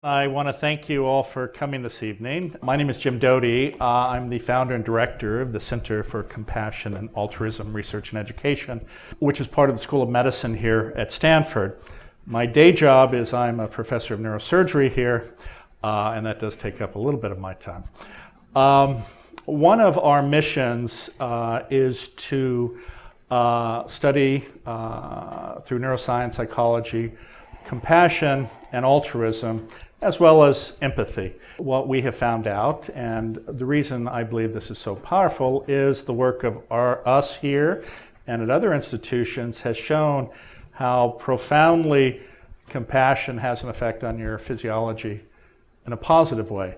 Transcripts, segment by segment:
I want to thank you all for coming this evening. My name is Jim Doty. I'm the founder and director of the Center for Compassion and Altruism Research and Education, which is part of the School of Medicine here at Stanford. My day job is I'm a professor of neurosurgery here, and that does take up a little bit of my time. One of our missions is to study through neuroscience, psychology, compassion and altruism, as well as empathy. What we have found out, and the reason I believe this is so powerful, is the work of us here and at other institutions has shown how profoundly compassion has an effect on your physiology in a positive way.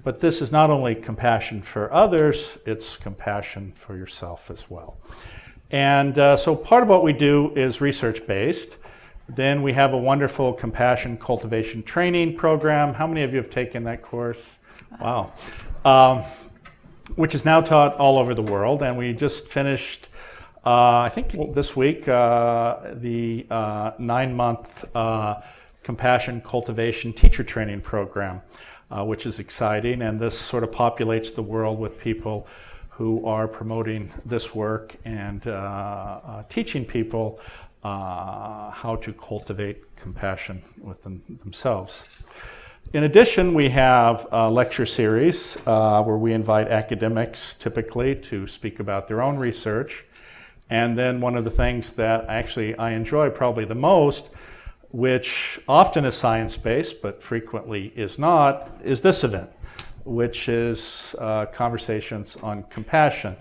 But this is not only compassion for others, it's compassion for yourself as well. And so part of what we do is research-based. Then we have a wonderful compassion cultivation training program. How many of you have taken that course? Wow. Which is now taught all over the world. And we just finished, I think this week, the 9-month compassion cultivation teacher training program, which is exciting. And this sort of populates the world with people who are promoting this work and teaching people how to cultivate compassion within themselves. In addition, we have a lecture series where we invite academics typically to speak about their own research. And then one of the things that I enjoy probably the most, which often is science-based but frequently is not, is this event, which is conversations on compassion.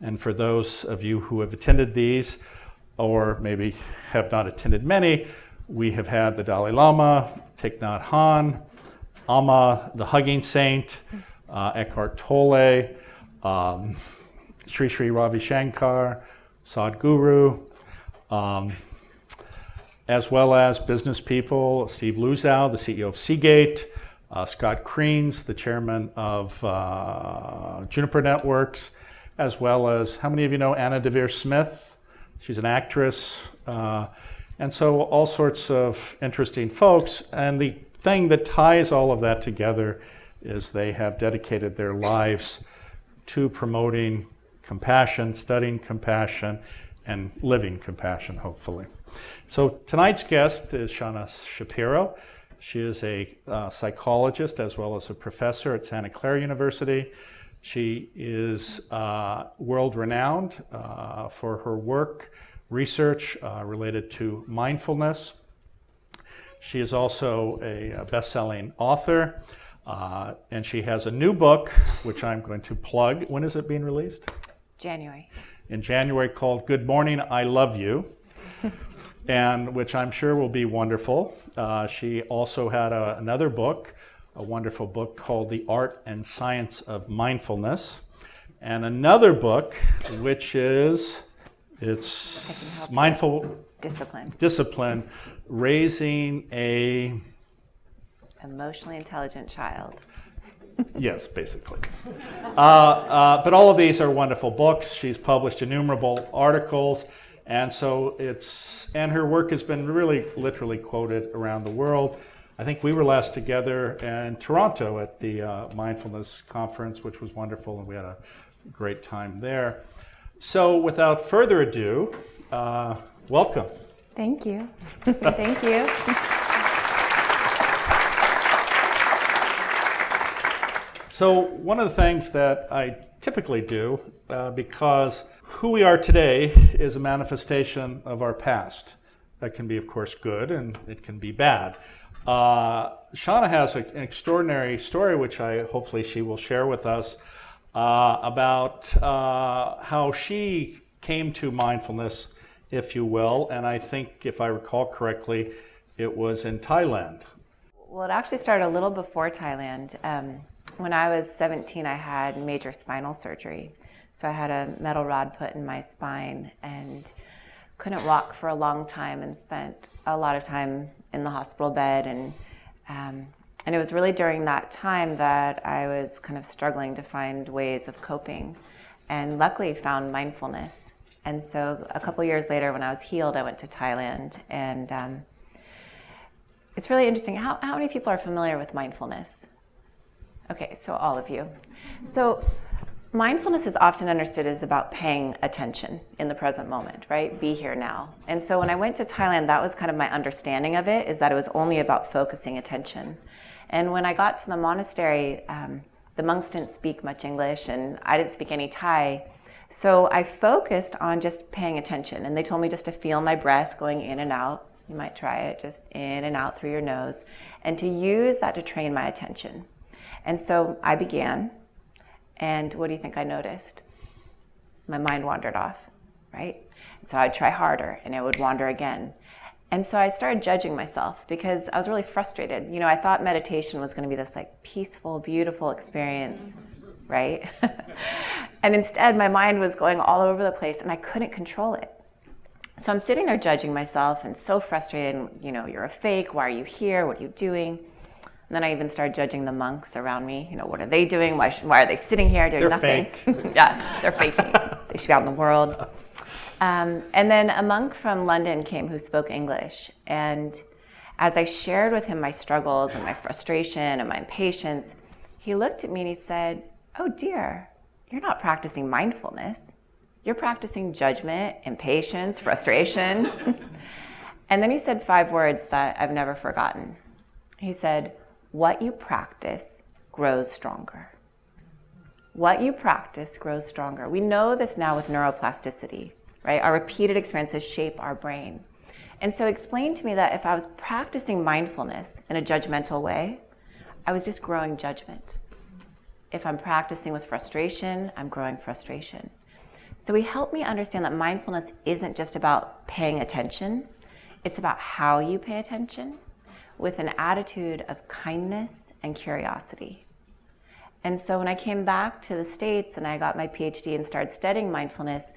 And for those of you who have attended these, or maybe have not attended many, we have had the Dalai Lama, Thich Nhat Hanh, Amma, the Hugging Saint, Eckhart Tolle, Sri Sri Ravi Shankar, Sadhguru, as well as business people, Steve Luzow, the CEO of Seagate, Scott Kreens, the chairman of Juniper Networks, as well as, how many of you know Anna Deavere Smith? She's an actress, and so all sorts of interesting folks. And the thing that ties all of that together is they have dedicated their lives to promoting compassion, studying compassion, and living compassion, hopefully. So tonight's guest is Shauna Shapiro. She is a psychologist as well as a professor at Santa Clara University. She is world-renowned for her work, research related to mindfulness. She is also a best-selling author, and she has a new book, which I'm going to plug. When is it being released? January. In January, called Good Morning, I Love You, and which I'm sure will be wonderful. She also had another book, a wonderful book called The Art and Science of Mindfulness, and another book which is, it's Mindful Discipline, Raising a Emotionally Intelligent Child. Yes, basically. But all of these are wonderful books. She's published innumerable articles, and so and her work has been really literally quoted around the world. I think we were last together in Toronto at the Mindfulness conference, which was wonderful, and we had a great time there. So without further ado, welcome. Thank you. Thank you. So one of the things that I typically do, because who we are today is a manifestation of our past. That can be, of course, good, and it can be bad. Shauna has an extraordinary story, which hopefully she will share with us, about how she came to mindfulness, if you will, and I think, if I recall correctly, it was in Thailand. Well, it actually started a little before Thailand. When I was 17, I had major spinal surgery. So I had a metal rod put in my spine and couldn't walk for a long time and spent a lot of time in the hospital bed. And it was really during that time that I was kind of struggling to find ways of coping, and luckily found mindfulness. And so a couple years later, when I was healed, I went to Thailand, and it's really interesting. How many people are familiar with mindfulness? Okay, so all of you. So mindfulness is often understood as about paying attention in the present moment, right? Be here now. And so when I went to Thailand, that was kind of my understanding of it, is that it was only about focusing attention. And when I got to the monastery, the monks didn't speak much English and I didn't speak any Thai. So I focused on just paying attention. And they told me just to feel my breath going in and out. You might try it, just in and out through your nose. And to use that to train my attention. And so I began. And what do you think I noticed? My mind wandered off, right? And so I'd try harder and it would wander again. And so I started judging myself because I was really frustrated. I thought meditation was going to be this like peaceful, beautiful experience, right? And instead my mind was going all over the place and I couldn't control it. So I'm sitting there judging myself and so frustrated, and, you're a fake, why are you here, what are you doing? And then I even started judging the monks around me. What are they doing? Why are they sitting here doing nothing? Fake. Yeah, they're faking. They should be out in the world. And then a monk from London came who spoke English. And as I shared with him my struggles and my frustration and my impatience, he looked at me and he said, "Oh dear, you're not practicing mindfulness. You're practicing judgment, impatience, frustration." And then he said 5 words that I've never forgotten. He said, "What you practice grows stronger." What you practice grows stronger. We know this now with neuroplasticity, right? Our repeated experiences shape our brain. And so explain to me that if I was practicing mindfulness in a judgmental way, I was just growing judgment. If I'm practicing with frustration, I'm growing frustration. So he helped me understand that mindfulness isn't just about paying attention. It's about how you pay attention with an attitude of kindness and curiosity. And so when I came back to the States and I got my PhD and started studying mindfulness,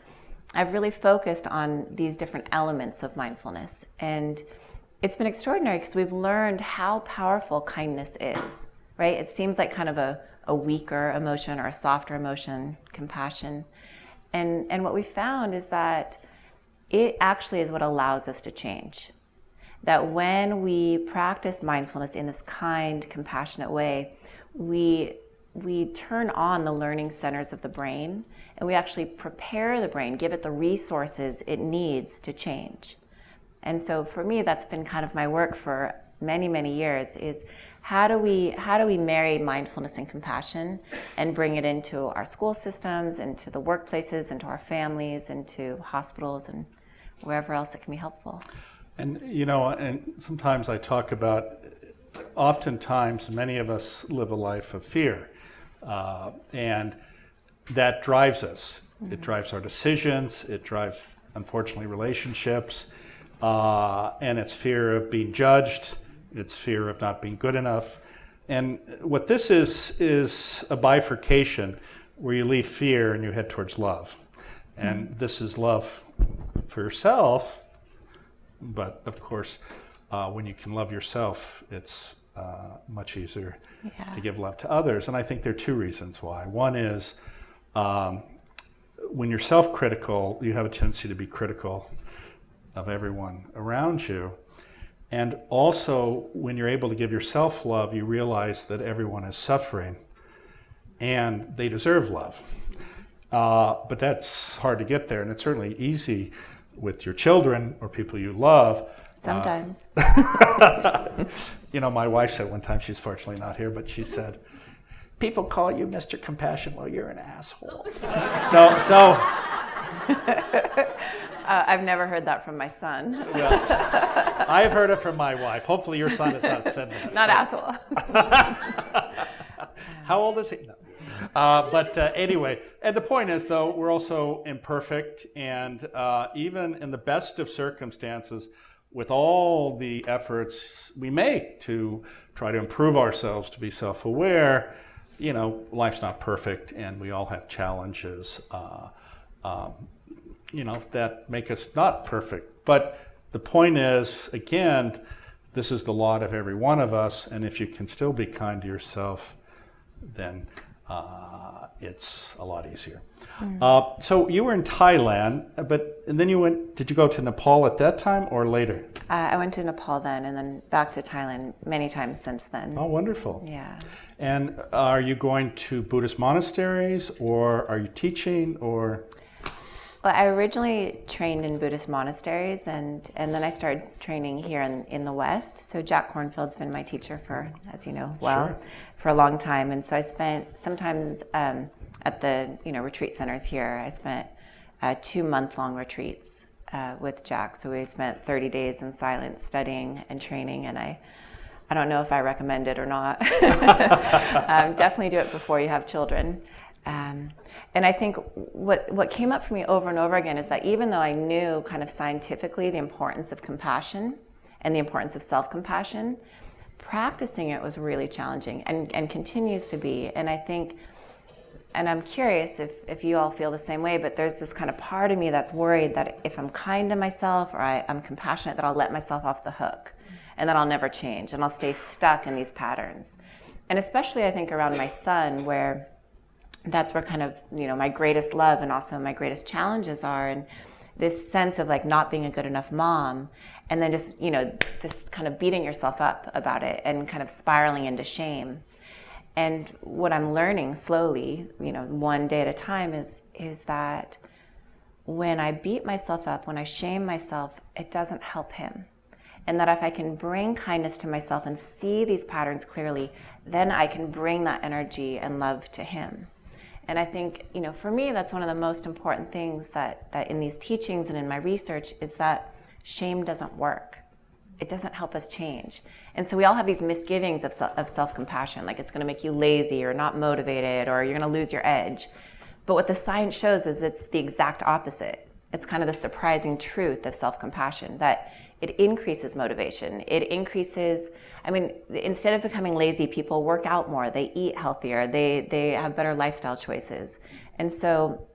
I've really focused on these different elements of mindfulness. And it's been extraordinary because we've learned how powerful kindness is, right? It seems like kind of a weaker emotion or a softer emotion, compassion. And what we found is that it actually is what allows us to change. That when we practice mindfulness in this kind, compassionate way, we turn on the learning centers of the brain and we actually prepare the brain, give it the resources it needs to change. And so for me, that's been kind of my work for many, many years, is how do we marry mindfulness and compassion and bring it into our school systems, into the workplaces, into our families, into hospitals, and wherever else it can be helpful. And and sometimes I talk about, oftentimes many of us live a life of fear, and that drives us. Mm-hmm. It drives our decisions, it drives, unfortunately, relationships, and it's fear of being judged, it's fear of not being good enough. And what this is a bifurcation where you leave fear and you head towards love. And mm-hmm. This is love for yourself, but of course, when you can love yourself, it's much easier to give love to others. And I think there are 2 reasons why. One is when you're self-critical, you have a tendency to be critical of everyone around you. And also, when you're able to give yourself love, you realize that everyone is suffering and they deserve love. But that's hard to get there, and it's certainly easy with your children or people you love. Sometimes. My wife said one time, she's fortunately not here, but she said, "People call you Mr. Compassion, well, you're an asshole." So I've never heard that from my son. Well, I've heard it from my wife. Hopefully your son has not said that. Not asshole. How old is he? No. But anyway, and the point is, though, we're also imperfect, and even in the best of circumstances, with all the efforts we make to try to improve ourselves, to be self-aware, life's not perfect, and we all have challenges, that make us not perfect. But the point is, again, this is the lot of every one of us, and if you can still be kind to yourself, then it's a lot easier. So you were in Thailand, and then did you go to Nepal at that time or later? I went to Nepal then and then back to Thailand many times since then. Oh, wonderful. Yeah. And are you going to Buddhist monasteries, or are you teaching, or? Well, I originally trained in Buddhist monasteries, and then I started training here in the West. So Jack Kornfield's been my teacher for, as you know, Sure. for a long time. And so I spent sometimes at the retreat centers here. I spent 2-month-long retreats with Jack. So we spent 30 days in silence studying and training, and I don't know if I recommend it or not. Definitely do it before you have children. And I think what came up for me over and over again is that even though I knew kind of scientifically the importance of compassion and the importance of self-compassion, practicing it was really challenging and continues to be. And I think, and I'm curious if you all feel the same way, but there's this kind of part of me that's worried that if I'm kind to myself or I'm compassionate, that I'll let myself off the hook and that I'll never change and I'll stay stuck in these patterns. And especially I think around my son, where that's where kind of, my greatest love and also my greatest challenges are, and this sense of like not being a good enough mom, and then just, this kind of beating yourself up about it and kind of spiraling into shame. And what I'm learning slowly, one day at a time is that when I beat myself up, when I shame myself, it doesn't help him. And that if I can bring kindness to myself and see these patterns clearly, then I can bring that energy and love to him. And I think, for me, that's one of the most important things that in these teachings and in my research is that shame doesn't work. It doesn't help us change. And so we all have these misgivings of self-compassion, like it's going to make you lazy or not motivated or you're going to lose your edge. But what the science shows is it's the exact opposite. It's kind of the surprising truth of self-compassion, that it increases motivation. It increases, instead of becoming lazy, people work out more, they eat healthier, they have better lifestyle choices. And so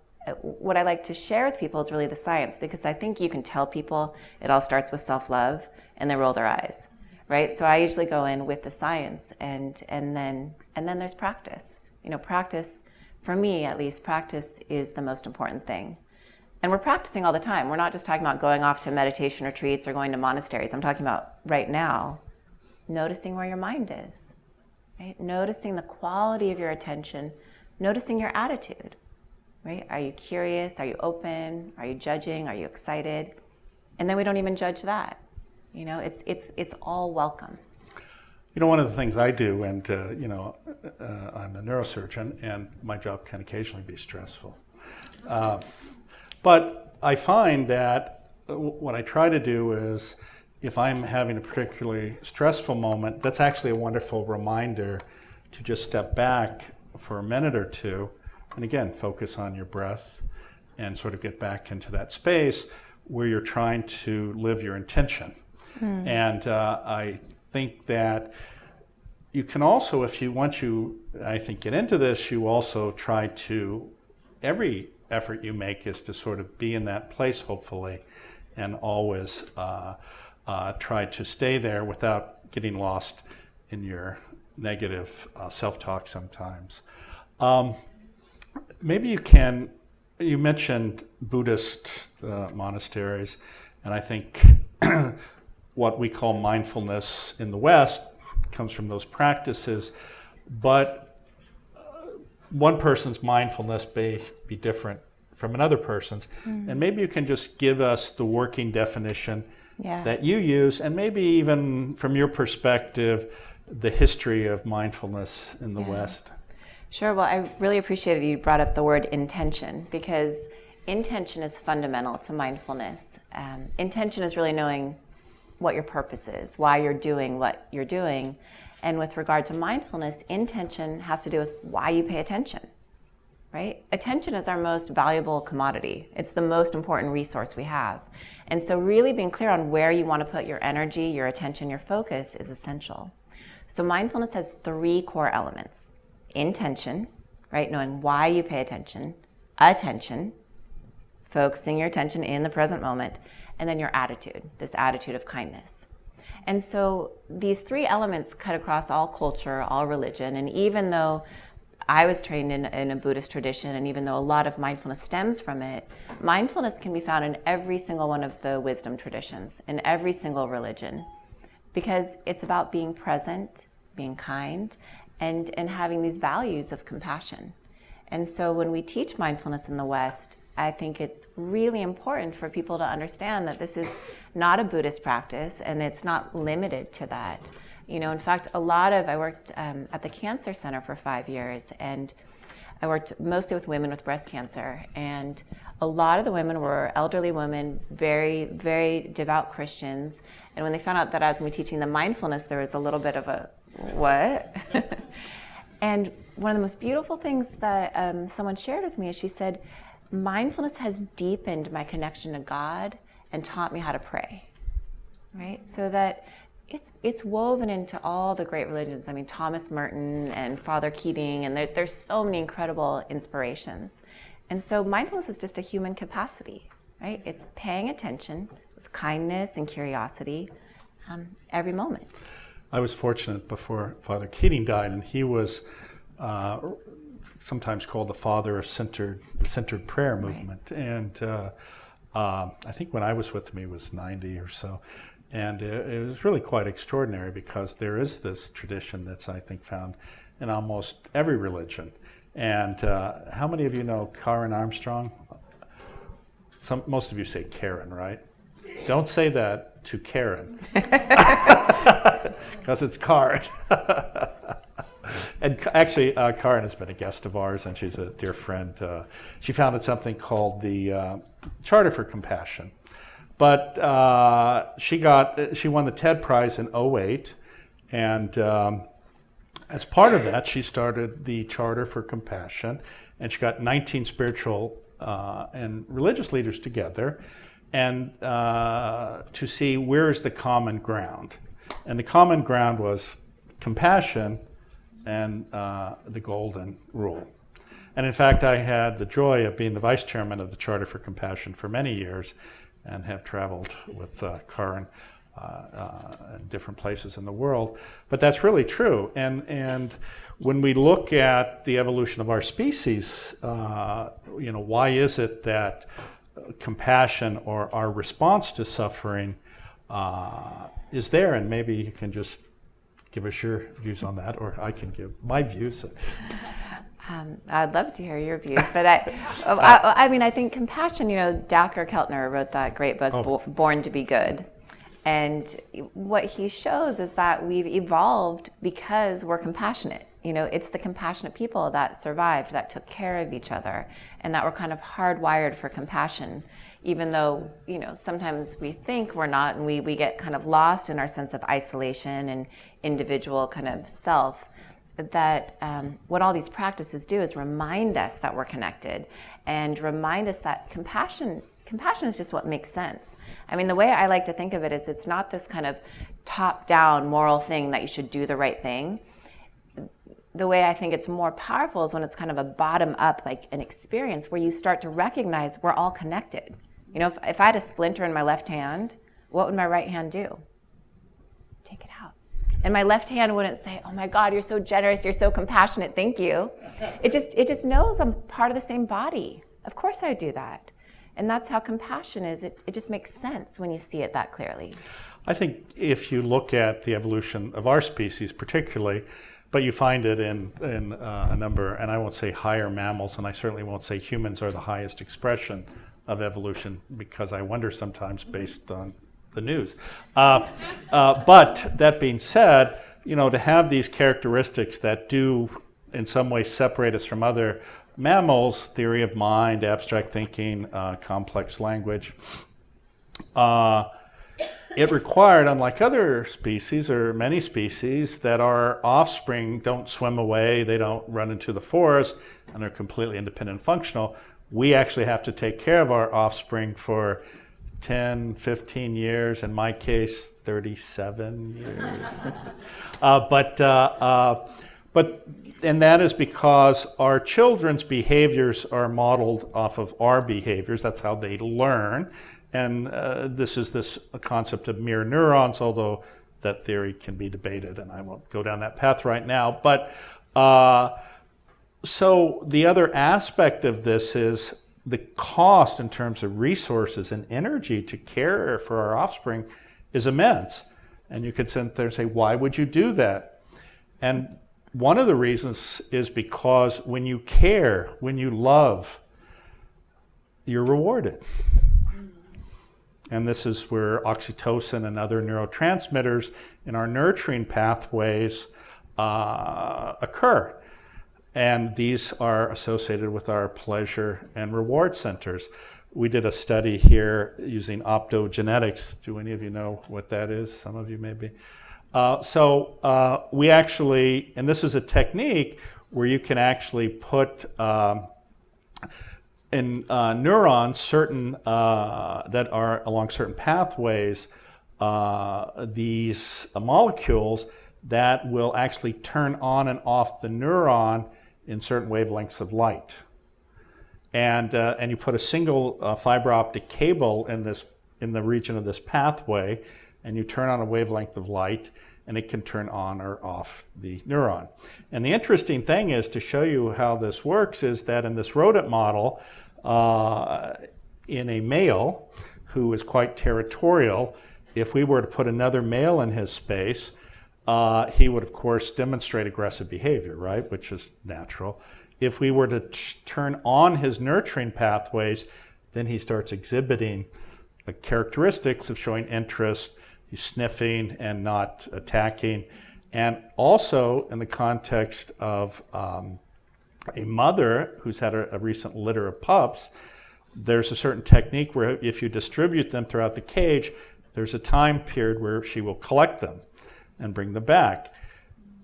what I like to share with people is really the science, because I think you can tell people it all starts with self-love and they roll their eyes, right? So I usually go in with the science and then there's practice. Practice, for me at least, practice is the most important thing. And we're practicing all the time. We're not just talking about going off to meditation retreats or going to monasteries. I'm talking about right now, noticing where your mind is, right? Noticing the quality of your attention, noticing your attitude, right? Are you curious? Are you open? Are you judging? Are you excited? And then we don't even judge that. It's all welcome. One of the things I do, and I'm a neurosurgeon, and my job can occasionally be stressful. But I find that what I try to do is, if I'm having a particularly stressful moment, that's actually a wonderful reminder to just step back for a minute or two, and again, focus on your breath and sort of get back into that space where you're trying to live your intention. And I think that you can also, once you get into this, you also try to, every effort you make is to sort of be in that place, hopefully, and always try to stay there without getting lost in your negative self-talk sometimes. Maybe you mentioned Buddhist monasteries, and I think what we call mindfulness in the West comes from those practices, but one person's mindfulness may be different from another person's. And maybe you can just give us the working definition that you use, and maybe even from your perspective, the history of mindfulness in the West. Sure. Well, I really appreciated you brought up the word intention, because intention is fundamental to mindfulness. Intention is really knowing what your purpose is, why you're doing what you're doing. And with regard to mindfulness, intention has to do with why you pay attention, right? Attention is our most valuable commodity. It's the most important resource we have. And so really being clear on where you want to put your energy, your attention, your focus is essential. So mindfulness has 3 core elements. Intention, right? Knowing why you pay attention. Attention, focusing your attention in the present moment. And then your attitude, this attitude of kindness. And so these 3 elements cut across all culture, all religion, and even though I was trained in a Buddhist tradition, and even though a lot of mindfulness stems from it, mindfulness can be found in every single one of the wisdom traditions, in every single religion, because it's about being present, being kind, and having these values of compassion. And so when we teach mindfulness in the West, I think it's really important for people to understand that this is not a Buddhist practice, and it's not limited to that. In fact, I worked at the Cancer Center for 5 years, and I worked mostly with women with breast cancer. And a lot of the women were elderly women, very, very devout Christians. And when they found out that I was going to be teaching them mindfulness, there was a little bit of a, what? And one of the most beautiful things that someone shared with me is she said, mindfulness has deepened my connection to God and taught me how to pray, right? So that it's woven into all the great religions. I mean, Thomas Merton and Father Keating, and there's so many incredible inspirations. And so mindfulness is just a human capacity, right? It's paying attention with kindness and curiosity every moment. I was fortunate before Father Keating died, and he was sometimes called the father of centered prayer movement. Right. And I think when I was with him, he was 90 or so. And it was really quite extraordinary, because there is this tradition that's, I think, found in almost every religion. And how many of you know Karen Armstrong? Most of you say Karen, right? Don't say that to Karen, because it's Karen. And actually, Karen has been a guest of ours, and she's a dear friend. She founded something called the Charter for Compassion. But she won the TED Prize in 2008, and as part of that, she started the Charter for Compassion, and she got 19 spiritual and religious leaders together, and to see where is the common ground. And the common ground was compassion and the golden rule. And in fact, I had the joy of being the vice chairman of the Charter for Compassion for many years, and have traveled with Karen in different places in the world. But that's really true. And when we look at the evolution of our species, why is it that compassion, or our response to suffering, is there? And maybe you can just give us your views on that, or I can give my views. I'd love to hear your views, but I think compassion, Dacher Keltner wrote that great book, Born to be Good. And what he shows is that we've evolved because we're compassionate. It's the compassionate people that survived, that took care of each other, and that we're kind of hardwired for compassion, even though, sometimes we think we're not, and we get kind of lost in our sense of isolation and individual kind of self. That what all these practices do is remind us that we're connected, and remind us that compassion is just what makes sense. I mean, the way I like to think of it is, it's not this kind of top-down moral thing that you should do the right thing. The way I think it's more powerful is when it's kind of a bottom-up, like an experience where you start to recognize we're all connected. If I had a splinter in my left hand, what would my right hand do? Take it out. And my left hand wouldn't say, "Oh my God, you're so generous, you're so compassionate, thank you." It just knows I'm part of the same body. Of course I do that. And that's how compassion is. It just makes sense when you see it that clearly. I think if you look at the evolution of our species particularly, but you find it in a number, and I won't say higher mammals, and I certainly won't say humans are the highest expression of evolution, because I wonder sometimes based on the news. But that being said, to have these characteristics that do in some way separate us from other mammals, theory of mind, abstract thinking, complex language, it required, unlike other species or many species, that our offspring don't swim away, they don't run into the forest, and are completely independent and functional. We actually have to take care of our offspring for 10, 15 years, in my case, 37 years. And that is because our children's behaviors are modeled off of our behaviors. That's how they learn. And this is this concept of mirror neurons, although that theory can be debated, and I won't go down that path right now. But So the other aspect of this is the cost in terms of resources and energy to care for our offspring is immense. And you could sit there and say, why would you do that? And one of the reasons is because when you care, when you love, you're rewarded. And this is where oxytocin and other neurotransmitters in our nurturing pathways occur. And these are associated with our pleasure and reward centers. We did a study here using optogenetics. Do any of you know what that is? Some of you maybe. We actually, and this is a technique where you can actually put in neurons certain that are along certain pathways, these molecules that will actually turn on and off the neuron in certain wavelengths of light. And you put a single fiber optic cable in the region of this pathway, and you turn on a wavelength of light, and it can turn on or off the neuron. And the interesting thing is, to show you how this works, is that in this rodent model, in a male who is quite territorial, if we were to put another male in his space, he would, of course, demonstrate aggressive behavior, right, which is natural. If we were to turn on his nurturing pathways, then he starts exhibiting characteristics of showing interest. He's sniffing and not attacking. And also, in the context of a mother who's had a recent litter of pups, there's a certain technique where if you distribute them throughout the cage, there's a time period where she will collect them and bring them back.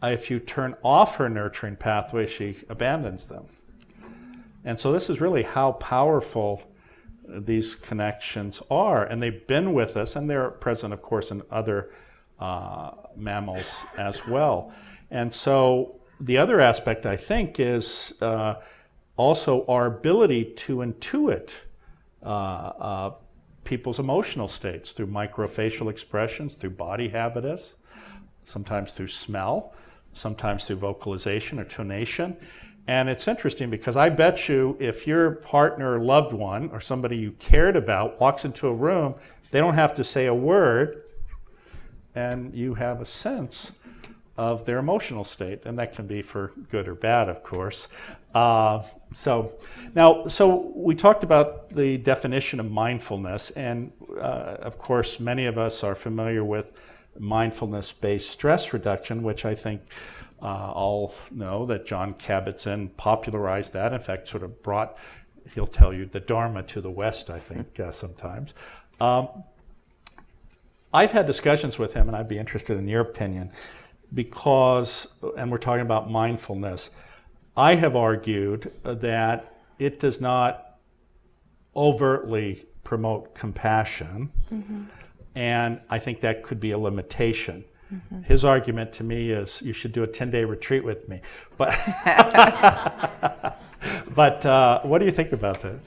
If you turn off her nurturing pathway, she abandons them. And so this is really how powerful these connections are. And they've been with us, and they're present, of course, in other mammals as well. And so the other aspect, I think, is also our ability to intuit people's emotional states through microfacial expressions, through body habitus, sometimes through smell, sometimes through vocalization or tonation. And it's interesting because I bet you if your partner or loved one or somebody you cared about walks into a room, they don't have to say a word, and you have a sense of their emotional state, and that can be for good or bad, of course. So we talked about the definition of mindfulness, and of course, many of us are familiar with mindfulness-based stress reduction, which I think all know that Jon Kabat-Zinn popularized that. In fact, sort of brought, he'll tell you, the Dharma to the West, I think, sometimes. I've had discussions with him, and I'd be interested in your opinion, because, and we're talking about mindfulness, I have argued that it does not overtly promote compassion, and I think that could be a limitation. His argument to me is you should do a 10-day retreat with me. But, what do you think about that?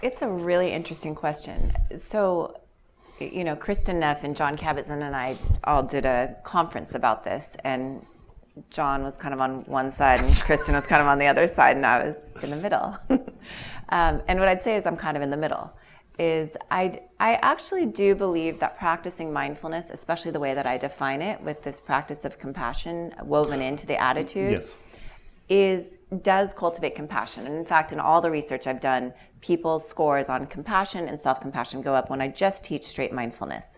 It's a really interesting question. So, you know, Kristen Neff and Jon Kabat-Zinn and I all did a conference about this, and John was kind of on one side and Kristen was kind of on the other side, and I was in the middle. And what I'd say is I'm kind of in the middle. I actually do believe that practicing mindfulness, especially the way that I define it, with this practice of compassion woven into the attitude, does cultivate compassion. And in fact, in all the research I've done, people's scores on compassion and self-compassion go up when I just teach straight mindfulness.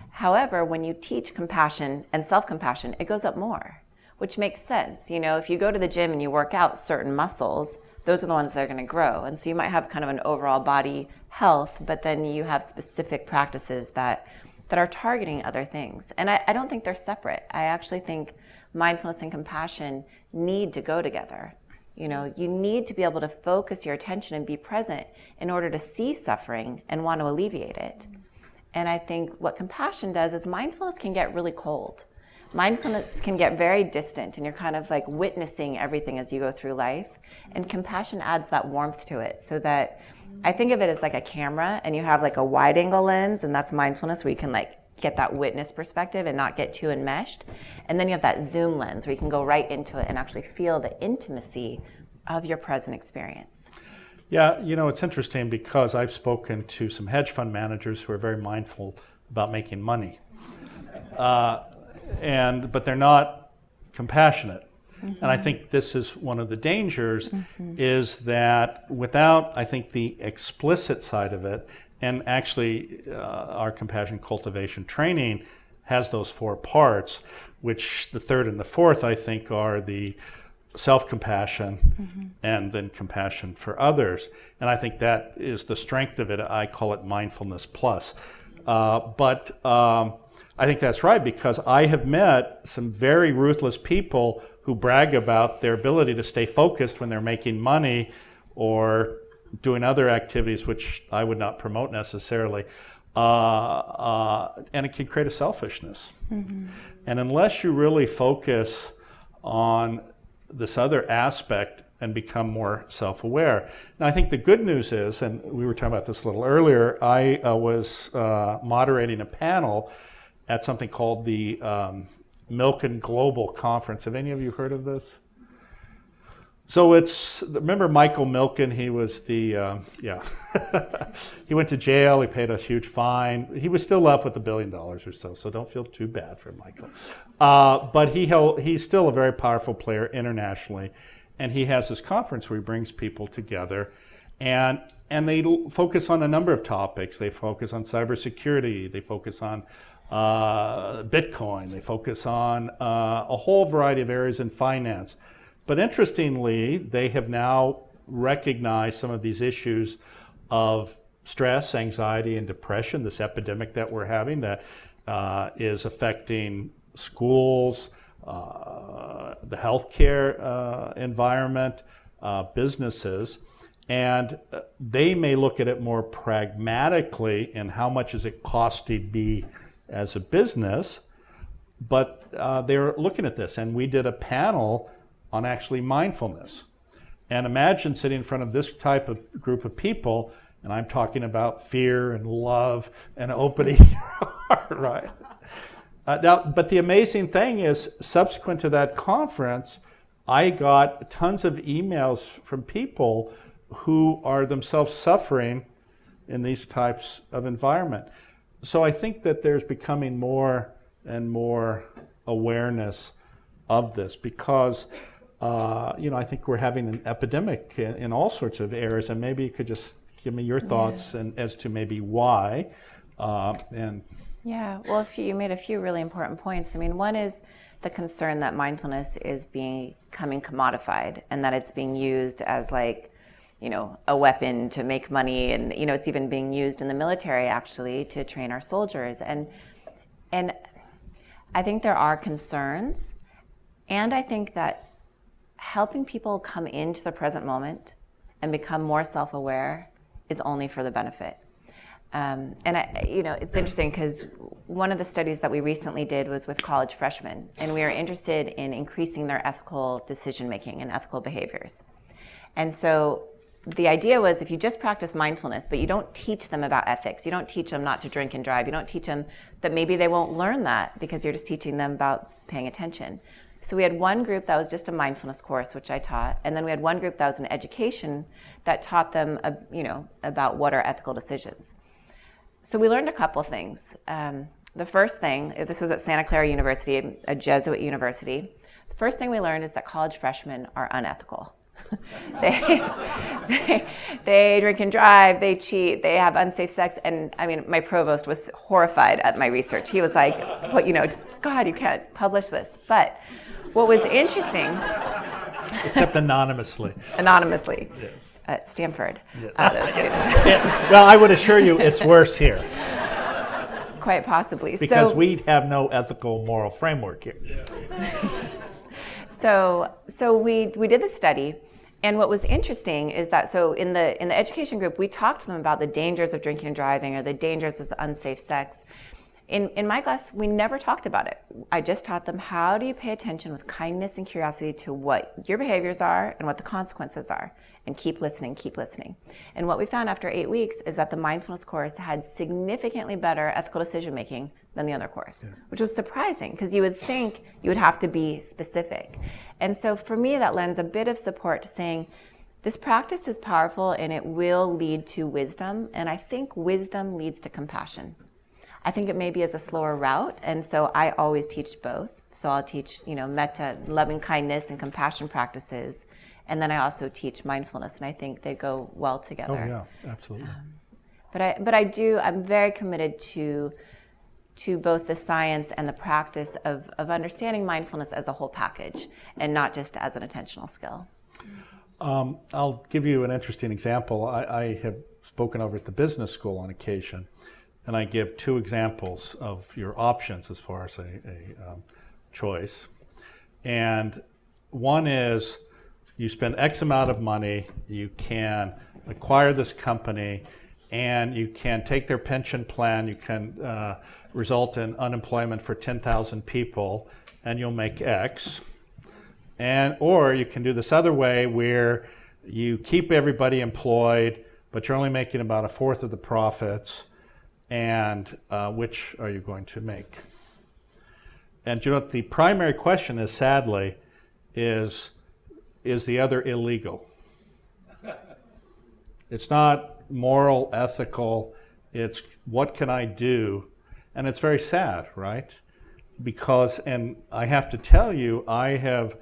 However, when you teach compassion and self-compassion, it goes up more, which makes sense. You know, if you go to the gym and you work out certain muscles, those are the ones that are going to grow. And so you might have kind of an overall body health, but then you have specific practices that are targeting other things. And I don't think they're separate. I actually think mindfulness and compassion need to go together. You know, you need to be able to focus your attention and be present in order to see suffering and want to alleviate it. And I think what compassion does is mindfulness can get really cold. Mindfulness can get very distant, and you're kind of like witnessing everything as you go through life. And compassion adds that warmth to it, so that I think of it as like a camera, and you have like a wide angle lens, and that's mindfulness, where you can like get that witness perspective and not get too enmeshed. And then you have that zoom lens where you can go right into it and actually feel the intimacy of your present experience? Yeah, it's interesting because I've spoken to some hedge fund managers who are very mindful about making money, but they're not compassionate. Mm-hmm. And I think this is one of the dangers, is that without, I think, the explicit side of it, and actually our compassion cultivation training has those 4 parts, which the third and the fourth, I think, are the self-compassion and then compassion for others. And I think that is the strength of it. I call it mindfulness plus. But I think that's right, because I have met some very ruthless people who brag about their ability to stay focused when they're making money or doing other activities which I would not promote necessarily. And it can create a selfishness. Mm-hmm. And unless you really focus on this other aspect and become more self-aware. Now, I think the good news is, and we were talking about this a little earlier, I was moderating a panel at something called the Milken Global Conference. Have any of you heard of this? So remember Michael Milken? He was he went to jail, he paid a huge fine. He was still left with $1 billion or so don't feel too bad for Michael. But he's still a very powerful player internationally, and he has this conference where he brings people together, and they focus on a number of topics. They focus on cybersecurity, they focus on Bitcoin, they focus on a whole variety of areas in finance. But interestingly, they have now recognized some of these issues of stress, anxiety, and depression, this epidemic that we're having that is affecting schools, the healthcare environment, businesses. And they may look at it more pragmatically and how much is it costing me as a business, but they're looking at this. And we did a panel on actually mindfulness. And imagine sitting in front of this type of group of people, and I'm talking about fear and love and opening your heart, right? But the amazing thing is, subsequent to that conference, I got tons of emails from people who are themselves suffering in these types of environment. So I think that there's becoming more and more awareness of this, because I think we're having an epidemic in all sorts of areas, and maybe you could just give me your thoughts and as to maybe why. Yeah, well, you made a few really important points. I mean, one is the concern that mindfulness is becoming commodified, and that it's being used as a weapon to make money, and it's even being used in the military actually to train our soldiers. And I think there are concerns, and I think that helping people come into the present moment and become more self-aware is only for the benefit. It's interesting because one of the studies that we recently did was with college freshmen, and we are interested in increasing their ethical decision-making and ethical behaviors. And so the idea was, if you just practice mindfulness, but you don't teach them about ethics, you don't teach them not to drink and drive, you don't teach them that maybe they won't learn that because you're just teaching them about paying attention. So we had one group that was just a mindfulness course, which I taught, and then we had one group that was an education that taught them, about what are ethical decisions. So we learned a couple things. The first thing, this was at Santa Clara University, a Jesuit university. The first thing we learned is that college freshmen are unethical. They drink and drive, they cheat, they have unsafe sex, and my provost was horrified at my research. He was like, God, you can't publish this. But what was interesting... Except anonymously. Anonymously. Yeah. At Stanford. Yeah. Those students. Well, I would assure you it's worse here. Quite possibly. Because we have no ethical moral framework here. So we did the study, and what was interesting is that in the education group, we talked to them about the dangers of drinking and driving or the dangers of unsafe sex. In my class, we never talked about it. I just taught them, how do you pay attention with kindness and curiosity to what your behaviors are and what the consequences are, and keep listening, keep listening. And what we found after 8 weeks is that the mindfulness course had significantly better ethical decision making than the other course, which was surprising, because you would think you would have to be specific. And so for me, that lends a bit of support to saying, this practice is powerful and it will lead to wisdom, and I think wisdom leads to compassion. I think it maybe is a slower route, and so I always teach both. So I'll teach, metta, loving kindness and compassion practices, and then I also teach mindfulness, and I think they go well together. Oh yeah, absolutely. I'm very committed to both the science and the practice of understanding mindfulness as a whole package, and not just as an attentional skill. I'll give you an interesting example. I have spoken over at the business school on occasion, and I give 2 examples of your options as far as a choice. And one is, you spend X amount of money, you can acquire this company, and you can take their pension plan, you can result in unemployment for 10,000 people, and you'll make X. Or you can do this other way, where you keep everybody employed, but you're only making about 1/4 of the profits, and which are you going to make? And what the primary question is, sadly, is the other illegal? It's not moral, ethical, it's what can I do? And it's very sad, right? Because, and I have to tell you, I have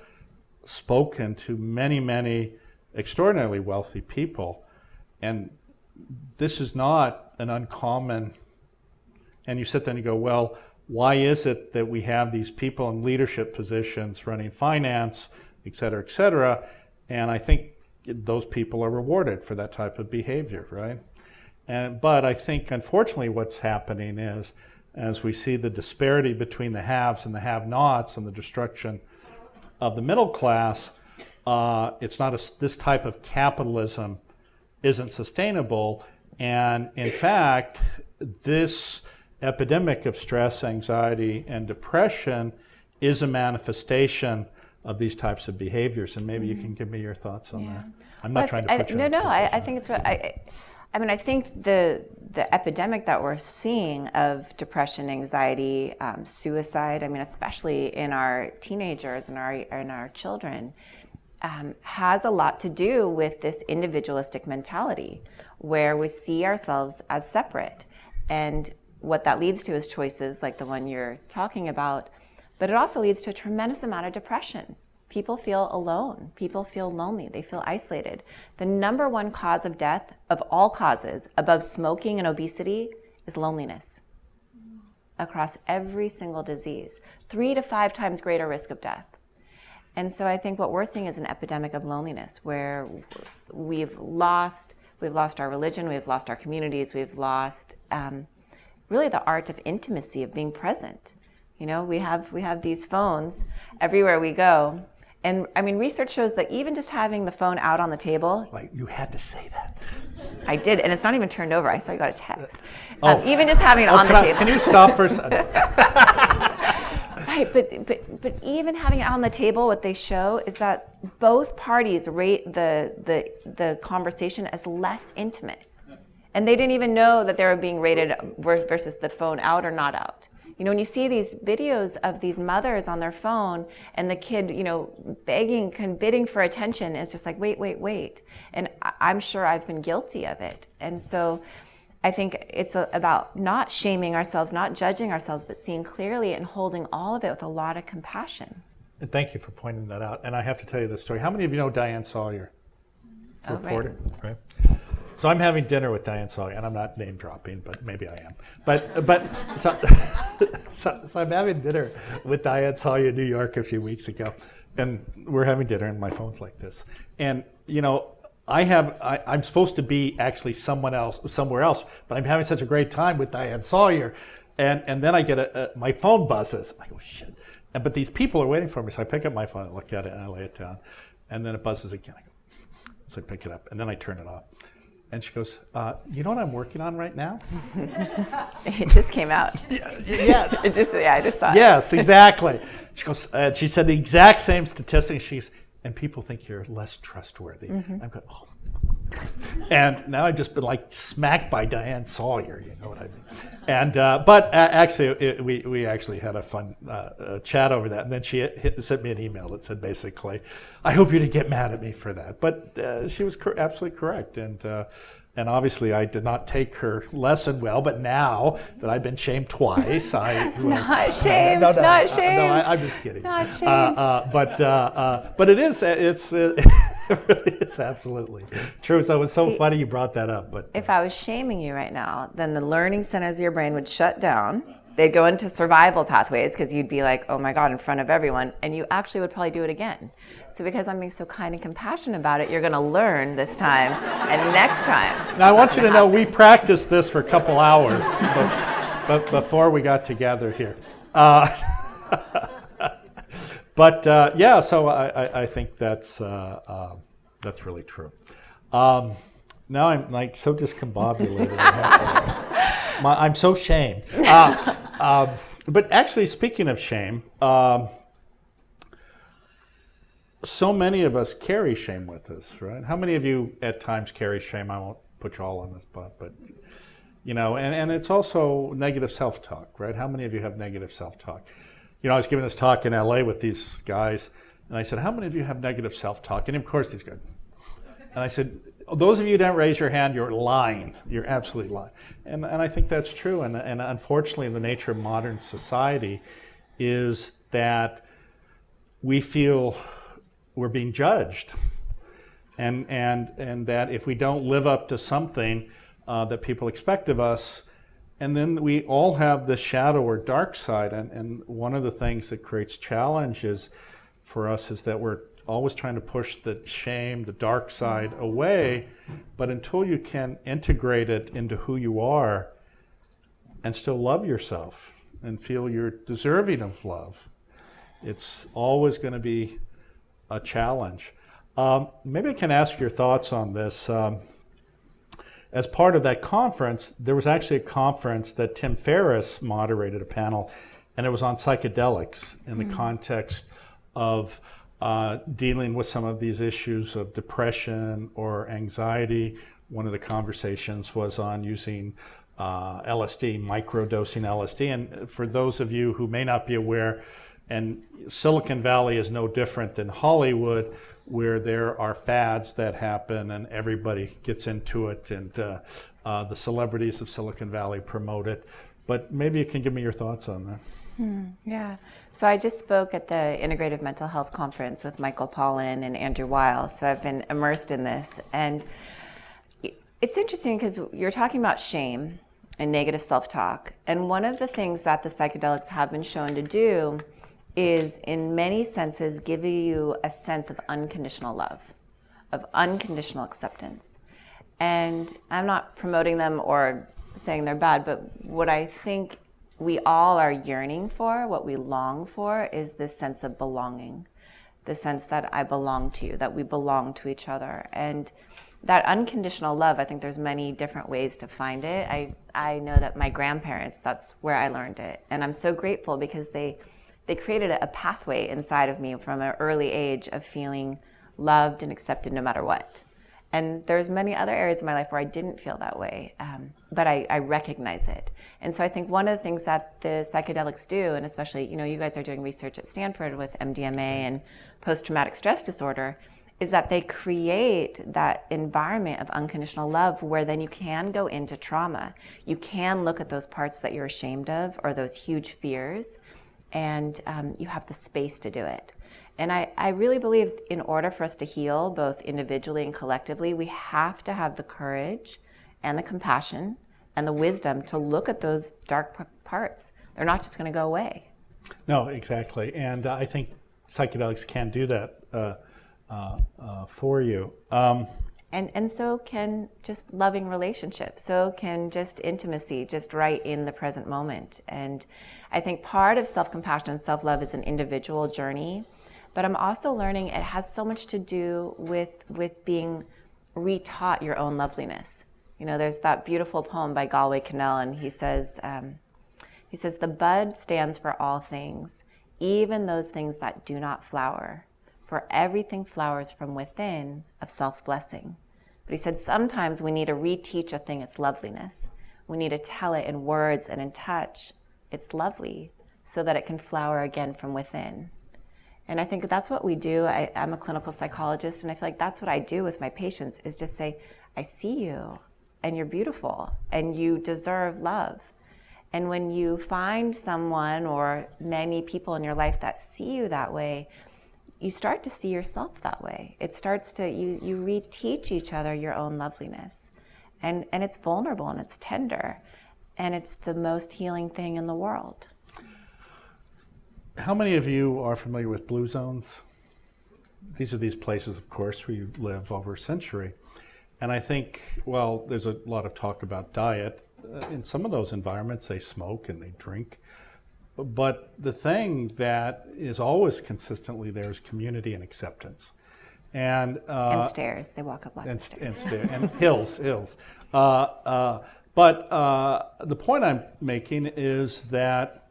spoken to many, many extraordinarily wealthy people, and this is not an uncommon, and you sit there and you go, well, why is it that we have these people in leadership positions running finance, et cetera, and I think those people are rewarded for that type of behavior, right? But I think, unfortunately, what's happening is, as we see the disparity between the haves and the have-nots and the destruction of the middle class, it's not this type of capitalism isn't sustainable. And in fact, this epidemic of stress, anxiety, and depression is a manifestation of these types of behaviors. And maybe you can give me your thoughts on that. I'm not trying to put you in a position. I think it's I think the epidemic that we're seeing of depression, anxiety, suicide, especially in our teenagers and our children, has a lot to do with this individualistic mentality, where we see ourselves as separate. And what that leads to is choices like the one you're talking about, but it also leads to a tremendous amount of depression. People feel alone. People feel lonely. They feel isolated. The number one cause of death of all causes, above smoking and obesity, is loneliness. Across every single disease, 3 to 5 times greater risk of death. And so I think what we're seeing is an epidemic of loneliness, where we've lost our religion, we've lost our communities, we've lost really the art of intimacy, of being present. We have these phones everywhere we go. And research shows that even just having the phone out on the table. Wait, you had to say that. I did, and it's not even turned over. I saw you got a text. Even just having it on the table. Can you stop for a second? Right, but even having it on the table, what they show is that both parties rate the conversation as less intimate. And they didn't even know that they were being rated versus the phone out or not out. When you see these videos of these mothers on their phone and the kid, bidding for attention, it's just like, wait. And I'm sure I've been guilty of it. And so I think it's about not shaming ourselves, not judging ourselves, but seeing clearly and holding all of it with a lot of compassion. And thank you for pointing that out. And I have to tell you this story. How many of you know Diane Sawyer? Reporter, right? So I'm having dinner with Diane Sawyer, and I'm not name dropping, but maybe I am. So I'm having dinner with Diane Sawyer in New York a few weeks ago, and we're having dinner, and my phone's like this. And I'm supposed to be actually somewhere else, but I'm having such a great time with Diane Sawyer, and then I get my phone buzzes. I go, shit. But these people are waiting for me, so I pick up my phone, I look at it, and I lay it down, and then it buzzes again. I go, so I pick it up, and then I turn it off. And she goes, you know what I'm working on right now? It just came out. Yes. I just saw it. Yes, exactly. She goes, she said the exact same statistic. She's, and people think you're less trustworthy. I'm going, oh. And now I've just been like smacked by Diane Sawyer, you know what I mean? And but actually, we actually had a fun chat over that. And then she sent me an email that said basically, "I hope you didn't get mad at me for that." But she was absolutely correct, and obviously I did not take her lesson well. But now that I've been shamed twice, not shamed. No, I'm just kidding. Not shamed. But it is. It really is absolutely true. So it's so funny you brought that up. But if I was shaming you right now, then the learning centers of your brain would shut down. They'd go into survival pathways because you'd be like, oh my God, in front of everyone. And you actually would probably do it again. So because I'm being so kind and compassionate about it, you're going to learn this time and next time. Now I want you to know we practiced this for a couple hours but before we got together here. But yeah, so I think that's really true. Now I'm like so discombobulated. I'm so shamed. But actually, speaking of shame, so many of us carry shame with us, right? How many of you at times carry shame? I won't put you all on the spot, but you know, and it's also negative self-talk, right? How many of you have negative self-talk? You know, I was giving this talk in LA with these guys, and I said, how many of you have negative self-talk? And of course, these guys. And I said, those of you who don't raise your hand, you're lying. You're absolutely lying. And I think that's true. And unfortunately, the nature of modern society is that we feel we're being judged. And that if we don't live up to something that people expect of us, and then we all have this shadow or dark side, and one of the things that creates challenges for us is that we're always trying to push the shame, the dark side away, but until you can integrate it into who you are and still love yourself and feel you're deserving of love, it's always going to be a challenge. Maybe I can ask your thoughts on this. As part of that conference, there was actually a conference that Tim Ferriss moderated, a panel, and it was on psychedelics in the context of dealing with some of these issues of depression or anxiety. One of the conversations was on using LSD, microdosing LSD. And for those of you who may not be aware, and Silicon Valley is no different than Hollywood, where there are fads that happen and everybody gets into it, and the celebrities of Silicon Valley promote it. But maybe you can give me your thoughts on that. Yeah. So I just spoke at the Integrative Mental Health Conference with Michael Pollan and Andrew Weil. So I've been immersed in this. And it's interesting because you're talking about shame and negative self-talk. And one of the things that the psychedelics have been shown to do is in many senses give you a sense of unconditional love, of unconditional acceptance. And I'm not promoting them or saying they're bad, but what I think we all are yearning for, what we long for, is this sense of belonging, the sense that I belong to you, that we belong to each other. And that unconditional love, I think there's many different ways to find it. I know that my grandparents, that's where I learned it. And I'm so grateful because they created a pathway inside of me from an early age of feeling loved and accepted no matter what. And there's many other areas of my life where I didn't feel that way, but I recognize it. And so I think one of the things that the psychedelics do, and especially, you guys are doing research at Stanford with MDMA and post-traumatic stress disorder, is that they create that environment of unconditional love where then you can go into trauma. You can look at those parts that you're ashamed of or those huge fears, and you have the space to do it. And I really believe in order for us to heal, both individually and collectively, we have to have the courage and the compassion and the wisdom to look at those dark parts. They're not just going to go away. No, exactly. And I think psychedelics can do that for you. And so can just loving relationships. So can just intimacy, just right in the present moment. And I think part of self-compassion and self-love is an individual journey. But I'm also learning it has so much to do with being retaught your own loveliness. There's that beautiful poem by Galway Kinnell, and he says, the bud stands for all things, even those things that do not flower, for everything flowers from within of self-blessing. But he said sometimes we need to reteach a thing its loveliness. We need to tell it in words and in touch, it's lovely, so that it can flower again from within. And I think that's what we do. I'm a clinical psychologist, and I feel like that's what I do with my patients, is just say, I see you, and you're beautiful, and you deserve love. And when you find someone or many people in your life that see you that way, you start to see yourself that way. It starts to, you reteach each other your own loveliness. And it's vulnerable and it's tender. And it's the most healing thing in the world. How many of you are familiar with blue zones? These are these places, of course, where you live over a century. And I think, well, there's a lot of talk about diet. In some of those environments, they smoke and they drink. But the thing that is always consistently there is community and acceptance. And stairs. They walk up lots of stairs. And hills. But the point I'm making is that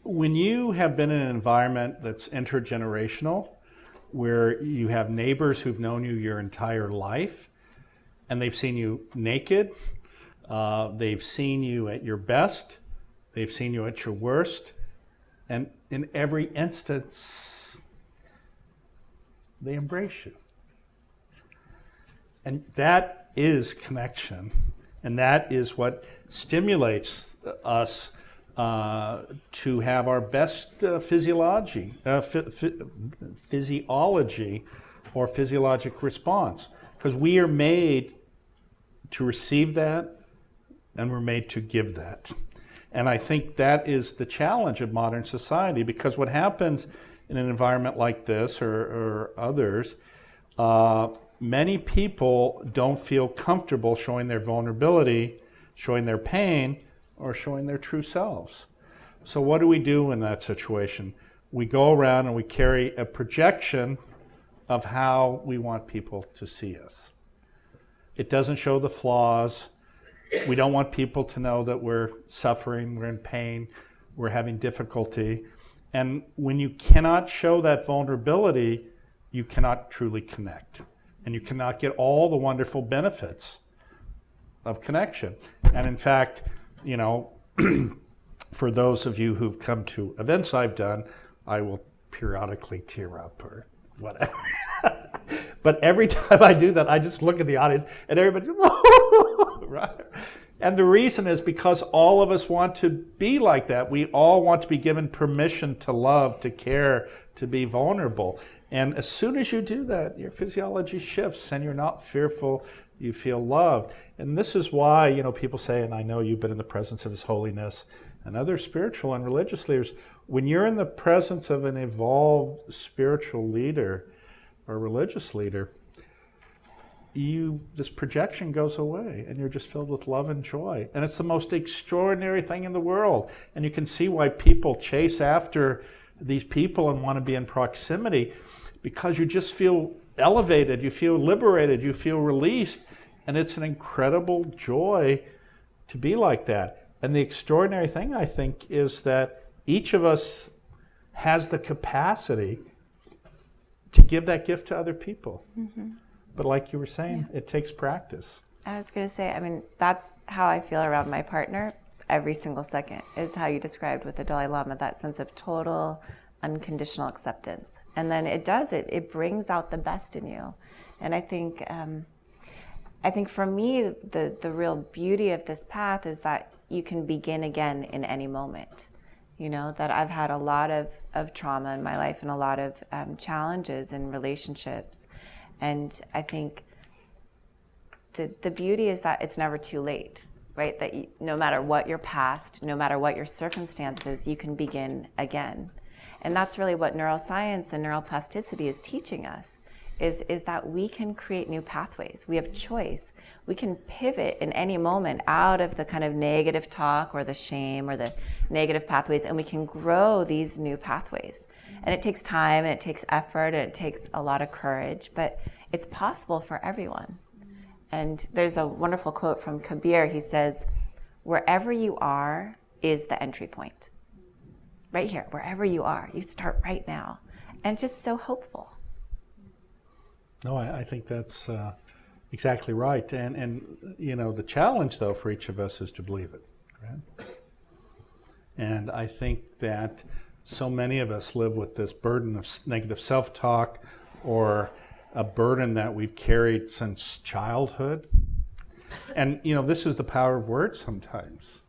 when you have been in an environment that's intergenerational, where you have neighbors who've known you your entire life, and they've seen you naked, they've seen you at your best, they've seen you at your worst, and in every instance, they embrace you. And that is connection, and that is what stimulates us to have our best physiology or physiologic response, because we are made to receive that and we're made to give that. And I think that is the challenge of modern society, because what happens in an environment like this or others, many people don't feel comfortable showing their vulnerability, showing their pain, or showing their true selves. So what do we do in that situation? We go around and we carry a projection of how we want people to see us. It doesn't show the flaws. We don't want people to know that we're suffering, we're in pain, we're having difficulty. And when you cannot show that vulnerability, you cannot truly connect. And you cannot get all the wonderful benefits of connection. And in fact, for those of you who've come to events I've done, I will periodically tear up or whatever. But every time I do that, I just look at the audience and everybody, right? And the reason is because all of us want to be like that. We all want to be given permission to love, to care, to be vulnerable. And as soon as you do that, your physiology shifts and you're not fearful, you feel loved. And this is why, people say, and I know you've been in the presence of His Holiness and other spiritual and religious leaders, when you're in the presence of an evolved spiritual leader or religious leader, this projection goes away and you're just filled with love and joy. And it's the most extraordinary thing in the world. And you can see why people chase after these people and want to be in proximity, because you just feel elevated, you feel liberated, you feel released. And it's an incredible joy to be like that. And the extraordinary thing, I think, is that each of us has the capacity to give that gift to other people. Mm-hmm. But like you were saying, It takes practice. I was going to say, that's how I feel around my partner every single second, is how you described with the Dalai Lama, that sense of total unconditional acceptance. And then it brings out the best in you. And I think for me, the real beauty of this path is that you can begin again in any moment. That I've had a lot of trauma in my life and a lot of challenges in relationships. And I think the beauty is that it's never too late, right? That no matter what your past, no matter what your circumstances, you can begin again. And that's really what neuroscience and neuroplasticity is teaching us, is that we can create new pathways. We have choice. We can pivot in any moment out of the kind of negative talk or the shame or the negative pathways, and we can grow these new pathways. And it takes time and it takes effort and it takes a lot of courage, but it's possible for everyone. And there's a wonderful quote from Kabir. He says, "Wherever you are is the entry point." Right here, wherever you are, you start right now. And it's just so hopeful. No, I think that's exactly right. And the challenge, though, for each of us is to believe it, right? And I think that so many of us live with this burden of negative self-talk, or a burden that we've carried since childhood. And, this is the power of words sometimes,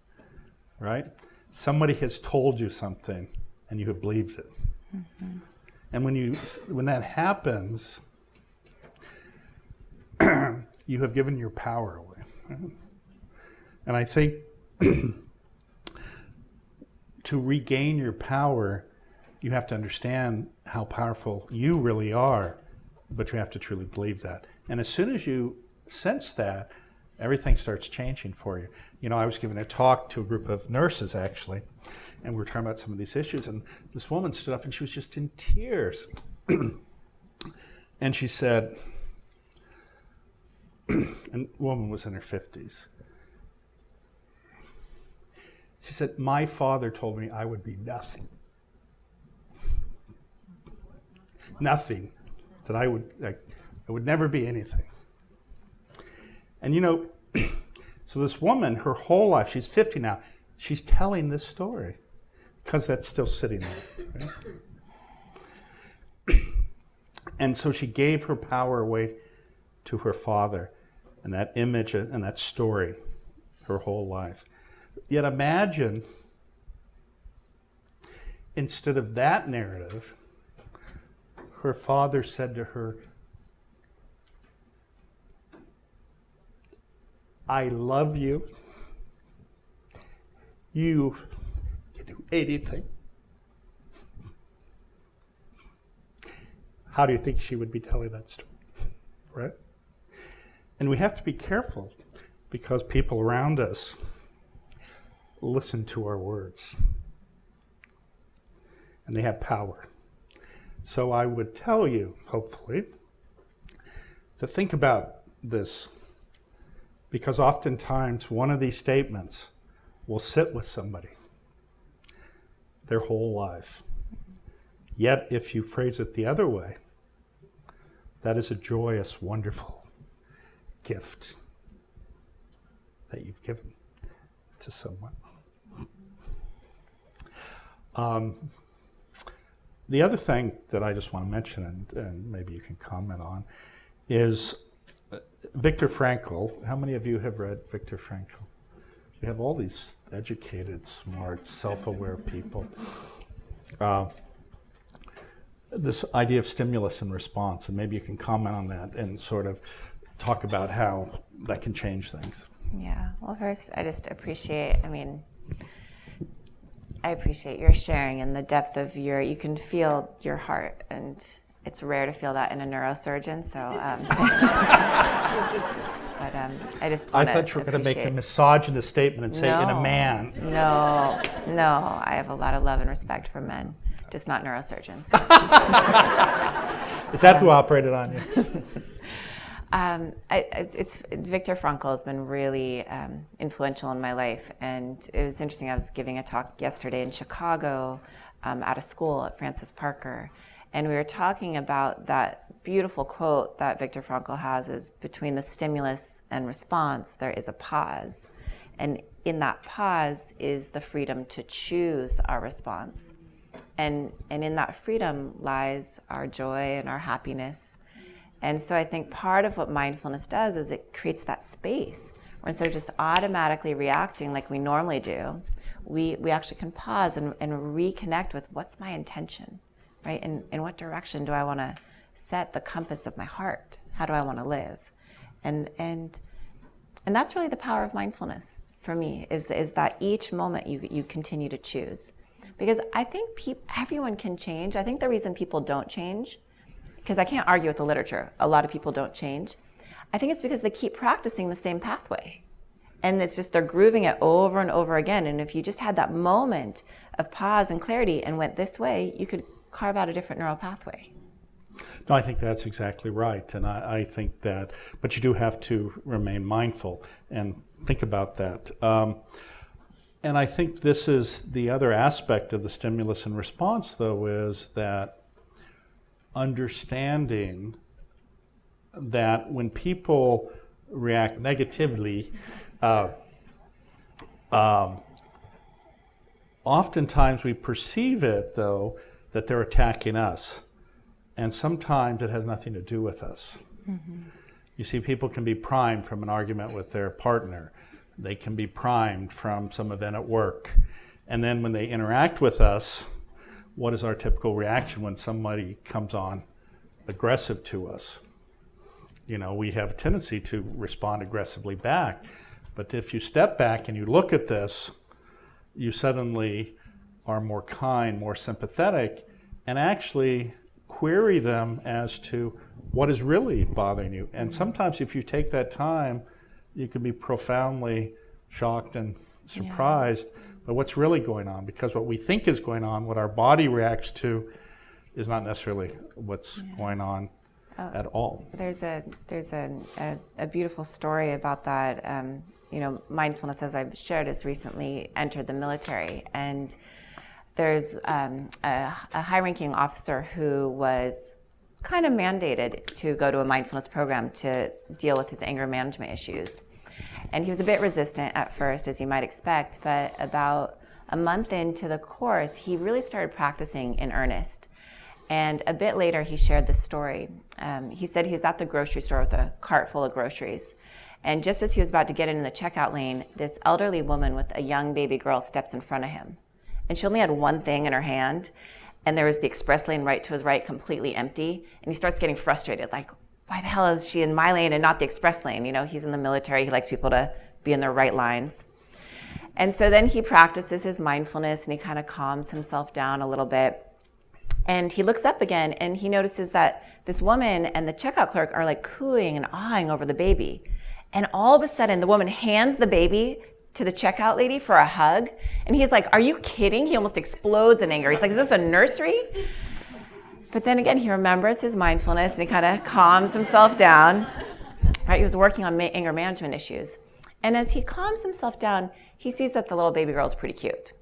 right? Somebody has told you something and you have believed it. Mm-hmm. And when that happens, you have given your power away. Right? And I think to regain your power, you have to understand how powerful you really are, but you have to truly believe that. And as soon as you sense that, everything starts changing for you. I was giving a talk to a group of nurses, actually, and we were talking about some of these issues, and this woman stood up and she was just in tears. And she said, and the woman was in her 50s. She said, "My father told me I would be nothing. Nothing. That I would never be anything." And so this woman, her whole life, she's 50 now, she's telling this story because that's still sitting there. Right? And so she gave her power away to her father, and that image and that story her whole life. Yet imagine, instead of that narrative, her father said to her, "I love you. You can do anything." How do you think she would be telling that story? Right? And we have to be careful, because people around us listen to our words. And they have power. So I would tell you, hopefully, to think about this, because oftentimes one of these statements will sit with somebody their whole life. Yet if you phrase it the other way, that is a joyous, wonderful gift that you've given to someone. The other thing that I just want to mention, and maybe you can comment on, is Viktor Frankl. How many of you have read Viktor Frankl? We have all these educated, smart, self-aware people. This idea of stimulus and response, and maybe you can comment on that and sort of talk about how that can change things. Yeah, well, first, I just appreciate, I appreciate your sharing and the depth of you can feel your heart, and it's rare to feel that in a neurosurgeon, so, but I just want to I thought you were going to make a misogynist statement and say, in a man. No, I have a lot of love and respect for men, just not neurosurgeons. Is that who operated on you? Viktor Frankl has been really influential in my life, and it was interesting. I was giving a talk yesterday in Chicago at a school at Francis Parker, and we were talking about that beautiful quote that Viktor Frankl has: is between the stimulus and response, there is a pause, and in that pause is the freedom to choose our response, and in that freedom lies our joy and our happiness. And so I think part of what mindfulness does is it creates that space where instead of just automatically reacting like we normally do, we actually can pause and reconnect with what's my intention, right? And in what direction do I want to set the compass of my heart? How do I want to live? And that's really the power of mindfulness for me, is that each moment you continue to choose. Because I think everyone can change. I think the reason people don't change because I can't argue with the literature. A lot of people don't change. I think it's because they keep practicing the same pathway. And it's just they're grooving it over and over again. And if you just had that moment of pause and clarity and went this way, you could carve out a different neural pathway. No, I think that's exactly right. And I think that, but you do have to remain mindful and think about that. And I think this is the other aspect of the stimulus and response, though, is that understanding that when people react negatively, oftentimes we perceive it, though, that they're attacking us. And sometimes it has nothing to do with us. Mm-hmm. You see, people can be primed from an argument with their partner. They can be primed from some event at work. And then when they interact with us, what is our typical reaction when somebody comes on aggressive to us? You know, we have a tendency to respond aggressively back. But if you step back and you look at this, you suddenly are more kind, more sympathetic, and actually query them as to what is really bothering you. And sometimes if you take that time, you can be profoundly shocked and surprised by what's really going on, because what we think is going on, what our body reacts to, is not necessarily what's going on at all. There's a beautiful story about that. Mindfulness, as I've shared, has recently entered the military, and there's a high-ranking officer who was kind of mandated to go to a mindfulness program to deal with his anger management issues. And he was a bit resistant at first, as you might expect, but about a month into the course, he really started practicing in earnest. And a bit later, he shared this story. He said he was at the grocery store with a cart full of groceries. And just as he was about to get into the checkout lane, this elderly woman with a young baby girl steps in front of him. And she only had one thing in her hand, and there was the express lane right to his right, completely empty. And he starts getting frustrated, like, why the hell is she in my lane and not the express lane? You know, he's in the military, he likes people to be in their right lines. And so then he practices his mindfulness and he kind of calms himself down a little bit. And he looks up again and he notices that this woman and the checkout clerk are like cooing and awing over the baby. And all of a sudden the woman hands the baby to the checkout lady for a hug. And he's like, are you kidding? He almost explodes in anger. He's like, is this a nursery? But then again, he remembers his mindfulness and he kind of calms himself down. Right? He was working on anger management issues. And as he calms himself down, he sees that the little baby girl is pretty cute.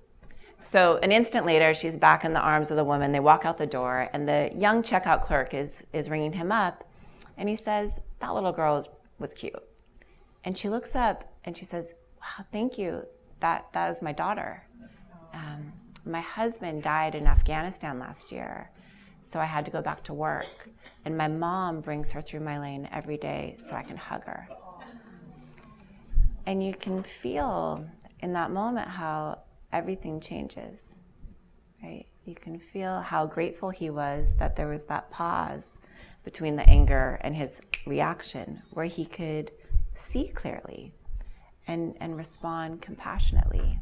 So an instant later, she's back in the arms of the woman. They walk out the door, and the young checkout clerk is ringing him up. And he says, that little girl was cute. And she looks up and she says, wow, thank you. That is my daughter. My husband died in Afghanistan last year, so I had to go back to work. And my mom brings her through my lane every day so I can hug her. And you can feel in that moment how everything changes, right? You can feel how grateful he was that there was that pause between the anger and his reaction where he could see clearly and respond compassionately.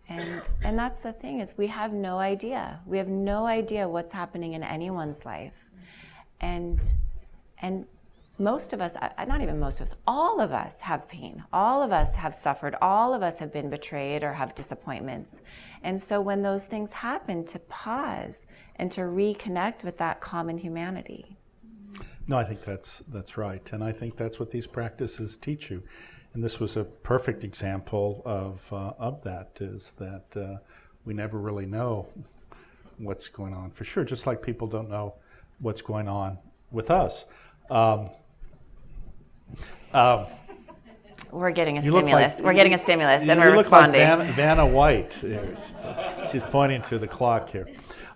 And that's the thing, is we have no idea. We have no idea what's happening in anyone's life. And most of us, not even most of us, all of us have pain. All of us have suffered. All of us have been betrayed or have disappointments. And so when those things happen, to pause and to reconnect with that common humanity. No, I think that's right. And I think that's what these practices teach you. And this was a perfect example of that, is that we never really know what's going on for sure, just like people don't know what's going on with us. We're getting a stimulus. We're getting a stimulus, and we're look responding. Like Vanna White. She's pointing to the clock here.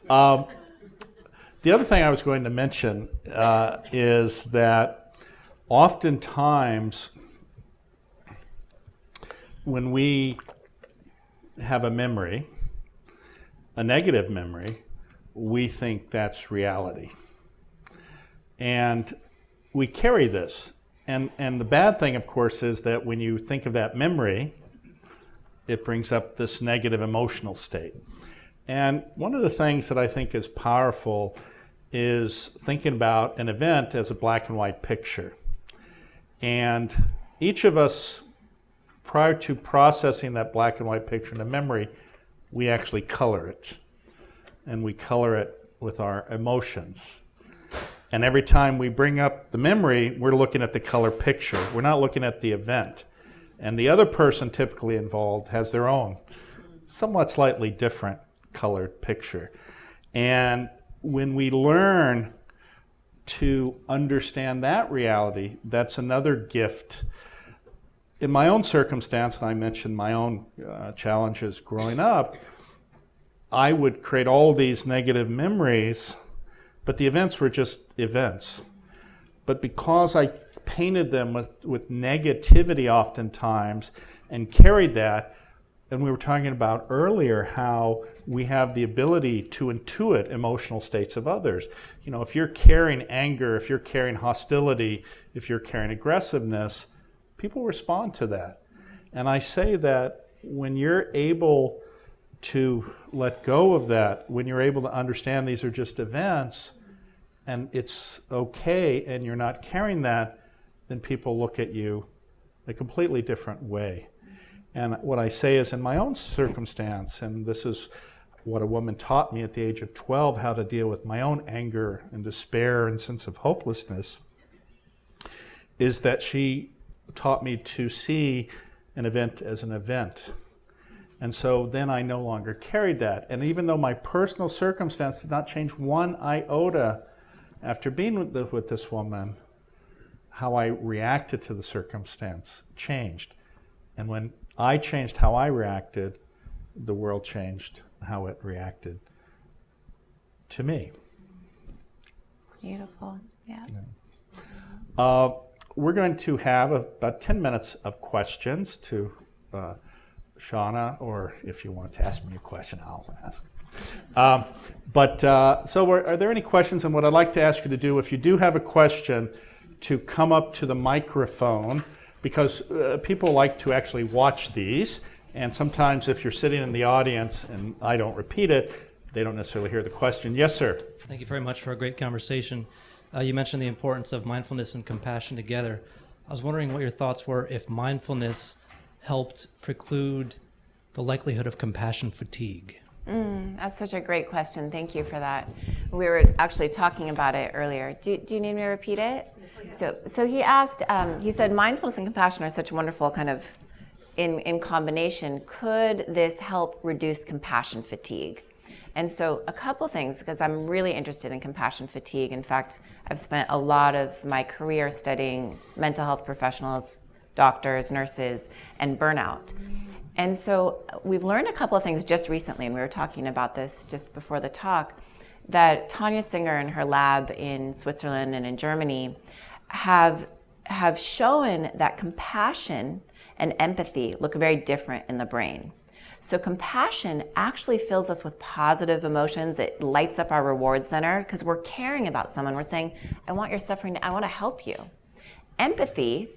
The other thing I was going to mention is that oftentimes when we have a memory, a negative memory, we think that's reality. And we carry this. And the bad thing, of course, is that when you think of that memory, it brings up this negative emotional state. And one of the things that I think is powerful is thinking about an event as a black and white picture. And each of us, prior to processing that black and white picture in a memory, we actually color it. And we color it with our emotions. And every time we bring up the memory, we're looking at the color picture. We're not looking at the event. And the other person typically involved has their own, somewhat slightly different colored picture. And when we learn to understand that reality, that's another gift. In my own circumstance, and I mentioned my own challenges growing up, I would create all these negative memories, but the events were just events. But because I painted them with negativity oftentimes and carried that, and we were talking about earlier how we have the ability to intuit emotional states of others. You know, if you're carrying anger, if you're carrying hostility, if you're carrying aggressiveness, people respond to that. And I say that when you're able to let go of that, when you're able to understand these are just events and it's okay and you're not carrying that, then people look at you a completely different way. And what I say is in my own circumstance, and this is what a woman taught me at the age of 12, how to deal with my own anger and despair and sense of hopelessness, is that she taught me to see an event as an event. And so then I no longer carried that. And even though my personal circumstance did not change one iota after being with this woman, how I reacted to the circumstance changed. And when I changed how I reacted, the world changed how it reacted to me. Beautiful, yeah. We're going to have about 10 minutes of questions to Shauna, or if you want to ask me a question, I'll ask. So are there any questions? And what I'd like to ask you to do, if you do have a question, to come up to the microphone, because people like to actually watch these, and sometimes if you're sitting in the audience and I don't repeat it, they don't necessarily hear the question. Yes, sir. Thank you very much for a great conversation. You mentioned the importance of mindfulness and compassion together. I was wondering what your thoughts were if mindfulness helped preclude the likelihood of compassion fatigue. That's such a great question. Thank you for that. We were actually talking about it earlier. Do you need me to repeat it? So he asked, he said, mindfulness and compassion are such a wonderful kind of in combination. Could this help reduce compassion fatigue? And so a couple things, because I'm really interested in compassion fatigue. In fact, I've spent a lot of my career studying mental health professionals, doctors, nurses, and burnout. And so we've learned a couple of things just recently, and we were talking about this just before the talk, that Tanya Singer and her lab in Switzerland and in Germany have shown that compassion and empathy look very different in the brain. So compassion actually fills us with positive emotions. It lights up our reward center because we're caring about someone. We're saying, I want your suffering, I want to help you. Empathy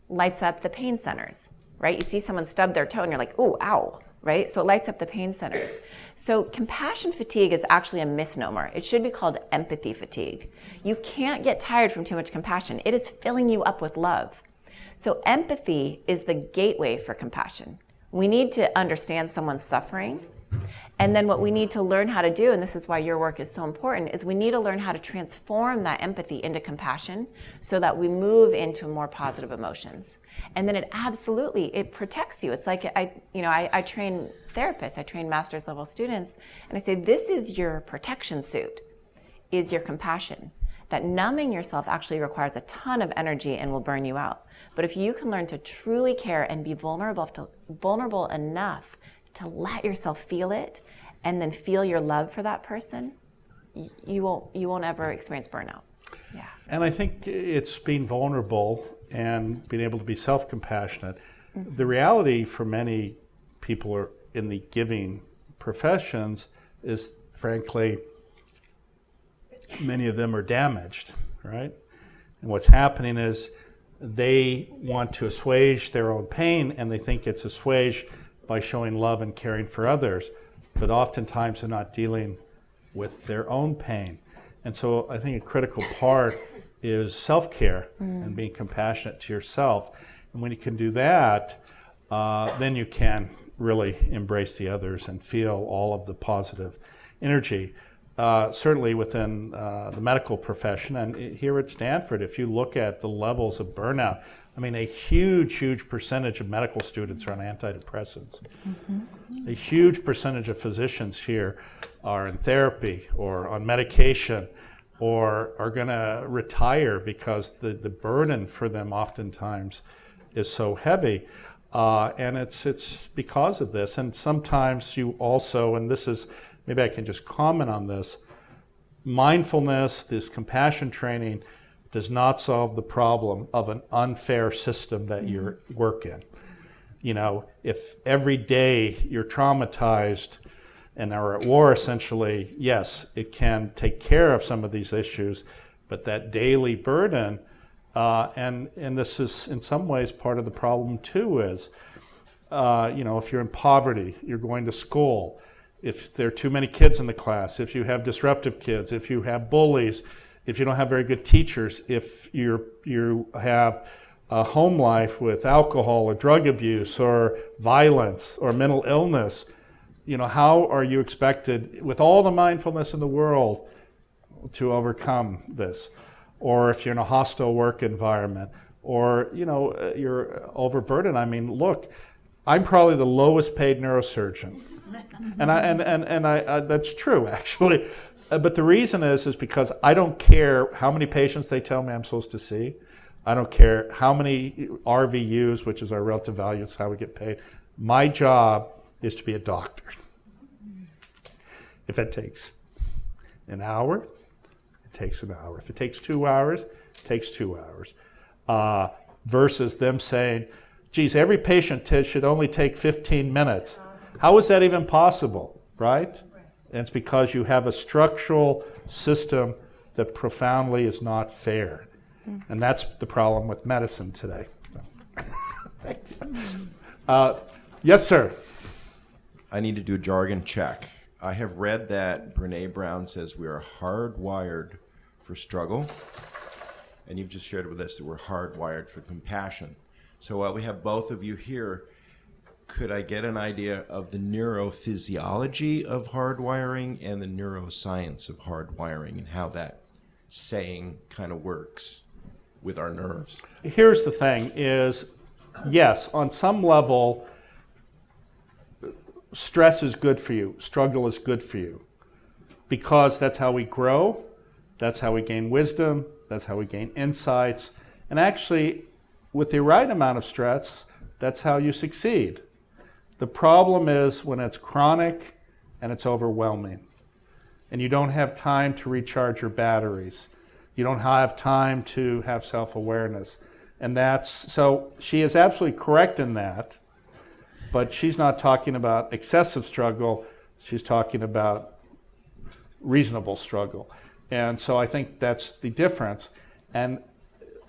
lights up the pain centers, right? You see someone stub their toe and you're like, oh, ow, right? So it lights up the pain centers. So compassion fatigue is actually a misnomer. It should be called empathy fatigue. You can't get tired from too much compassion. It is filling you up with love. So empathy is the gateway for compassion. We need to understand someone's suffering. And then what we need to learn how to do, and this is why your work is so important, is we need to learn how to transform that empathy into compassion so that we move into more positive emotions. And then it protects you. It's like I train therapists, I train master's level students, and I say, this is your protection suit, is your compassion. That numbing yourself actually requires a ton of energy and will burn you out. But if you can learn to truly care and be vulnerable enough to let yourself feel it and then feel your love for that person, you won't ever experience burnout. Yeah. And I think it's being vulnerable and being able to be self-compassionate. Mm-hmm. The reality for many people are in the giving professions is, frankly, many of them are damaged, right? And what's happening is they want to assuage their own pain, and they think it's assuaged by showing love and caring for others. But oftentimes they're not dealing with their own pain. And so I think a critical part is self-care and being compassionate to yourself. And when you can do that, then you can really embrace the others and feel all of the positive energy. Certainly within the medical profession, and here at Stanford, if you look at the levels of burnout, I mean, a huge percentage of medical students are on antidepressants. A huge percentage of physicians here are in therapy or on medication or are going to retire because the burden for them oftentimes is so heavy. And it's because of this. And sometimes you also, and this is, maybe I can just comment on this, mindfulness, this compassion training does not solve the problem of an unfair system that you work in. You know, if every day you're traumatized and are at war essentially, yes, it can take care of some of these issues, but that daily burden, and this is in some ways part of the problem too, is, you know, if you're in poverty, you're going to school, if there are too many kids in the class, if you have disruptive kids, if you have bullies, if you don't have very good teachers, if you have a home life with alcohol or drug abuse or violence or mental illness, you know, how are you expected, with all the mindfulness in the world, to overcome this? Or if you're in a hostile work environment, or, you know, you're overburdened. I mean, look, I'm probably the lowest paid neurosurgeon. And I that's true, actually. But the reason is because I don't care how many patients they tell me I'm supposed to see. I don't care how many RVUs, which is our relative value, is how we get paid. My job is to be a doctor. If it takes an hour, it takes an hour. If it takes 2 hours, it takes 2 hours. Versus them saying, geez, every patient should only take 15 minutes. How is that even possible, right? And it's because you have a structural system that profoundly is not fair. And that's the problem with medicine today. Thank you. Yes, sir. I need to do a jargon check. I have read that Brene Brown says we are hardwired for struggle. And you've just shared with us that we're hardwired for compassion. So while we have both of you here, could I get an idea of the neurophysiology of hardwiring and the neuroscience of hardwiring and how that saying kind of works with our nerves? Here's the thing is, yes, on some level, stress is good for you, struggle is good for you, because that's how we grow, that's how we gain wisdom, that's how we gain insights, and actually, with the right amount of stress, that's how you succeed. The problem is when it's chronic and it's overwhelming, and you don't have time to recharge your batteries. You don't have time to have self-awareness. And so she is absolutely correct in that, but she's not talking about excessive struggle, she's talking about reasonable struggle. And so I think that's the difference. And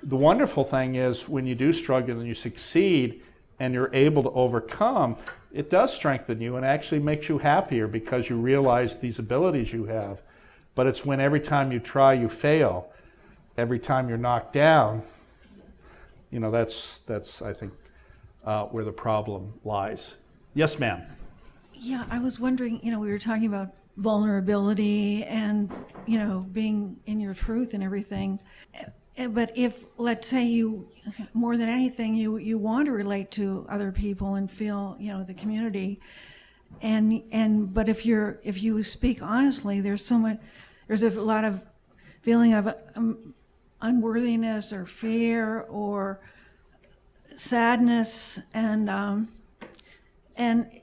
the wonderful thing is when you do struggle and you succeed and you're able to overcome, it does strengthen you and actually makes you happier because you realize these abilities you have. But it's when every time you try, you fail. Every time you're knocked down, you know, that's I think, where the problem lies. Yes, ma'am. Yeah, I was wondering, you know, we were talking about vulnerability and, you know, being in your truth and everything. But if, let's say you, more than anything, you want to relate to other people and feel, you know, the community, but if you speak honestly, there's a lot of feeling of unworthiness or fear or sadness, and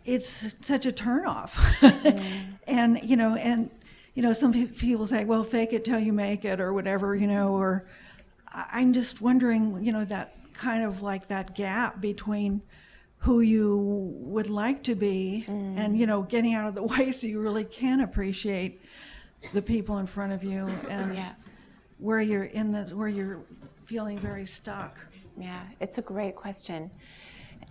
it's such a turnoff. And you know, some people say, well, fake it till you make it, or whatever, you know, or I'm just wondering, you know, that kind of like that gap between who you would like to be and, you know, getting out of the way so you really can appreciate the people in front of you, and where you're feeling very stuck. Yeah, it's a great question.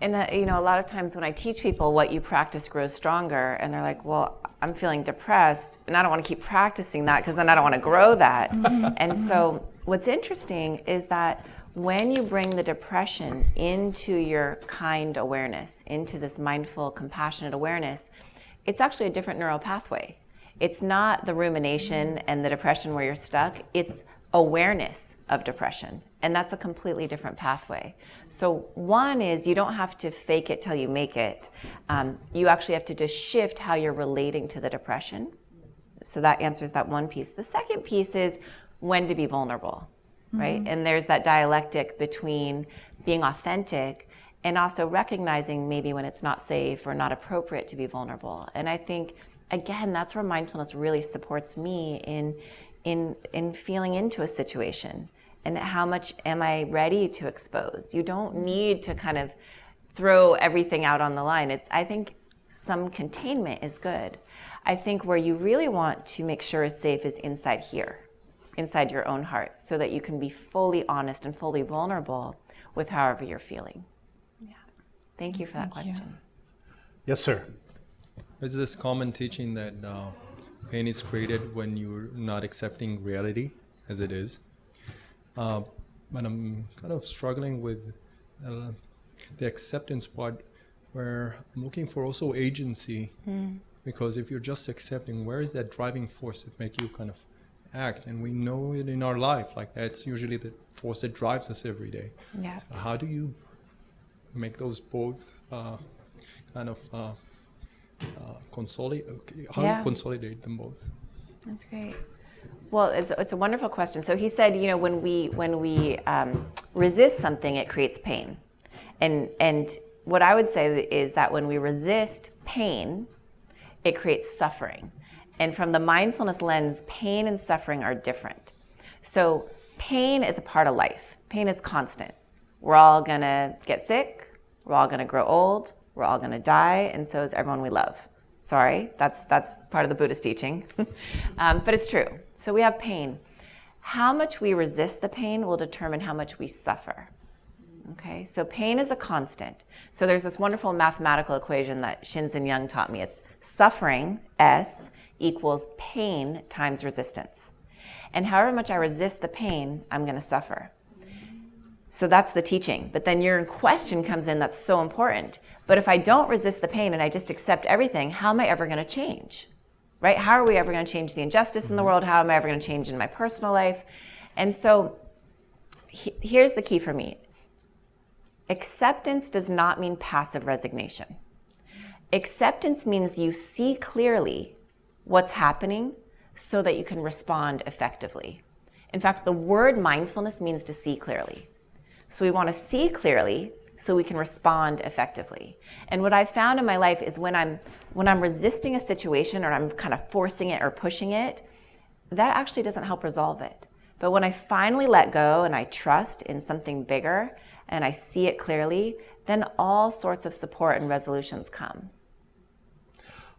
And a lot of times when I teach people what you practice grows stronger, and they're like, well, I'm feeling depressed and I don't want to keep practicing that because then I don't want to grow that. And so what's interesting is that when you bring the depression into your kind awareness, into this mindful, compassionate awareness, it's actually a different neural pathway. It's not the rumination and the depression where you're stuck. It's awareness of depression. And that's a completely different pathway. So one is you don't have to fake it till you make it. You actually have to just shift how you're relating to the depression. So that answers that one piece. The second piece is when to be vulnerable, right? And there's that dialectic between being authentic and also recognizing maybe when it's not safe or not appropriate to be vulnerable. And I think, again, that's where mindfulness really supports me in feeling into a situation. And how much am I ready to expose? You don't need to kind of throw everything out on the line. I think some containment is good. I think where you really want to make sure is safe is inside here, inside your own heart, so that you can be fully honest and fully vulnerable with however you're feeling. Yeah. Thank you for that question. Yes, sir. There's this common teaching that pain is created when you're not accepting reality as it is. But I'm kind of struggling with the acceptance part, where I'm looking for also agency. Because if you're just accepting, where is that driving force that make you kind of act? And we know it in our life, like that's usually the force that drives us every day. Yeah. So how do you make those both kind of consolidate? How do you consolidate them both? That's great. Well, it's a wonderful question. So he said, when we resist something, it creates pain, and what I would say is that when we resist pain, it creates suffering. And from the mindfulness lens, pain and suffering are different. So pain is a part of life. Pain is constant. We're all gonna get sick. We're all gonna grow old. We're all gonna die, and so is everyone we love. Sorry, that's part of the Buddhist teaching, but it's true. So we have pain. How much we resist the pain will determine how much we suffer. Okay, so pain is a constant. So there's this wonderful mathematical equation that Shinzen Young taught me. It's suffering, S, equals pain times resistance. And however much I resist the pain, I'm going to suffer. So that's the teaching. But then your question comes in that's so important. But if I don't resist the pain and I just accept everything, how am I ever going to change? Right? How are we ever going to change the injustice in the world? How am I ever going to change in my personal life? And so here's the key for me. Acceptance does not mean passive resignation. Acceptance means you see clearly what's happening so that you can respond effectively. In fact, the word mindfulness means to see clearly. So we want to see clearly so we can respond effectively. And what I've found in my life is when I'm resisting a situation or I'm kind of forcing it or pushing it, that actually doesn't help resolve it. But when I finally let go and I trust in something bigger and I see it clearly, then all sorts of support and resolutions come.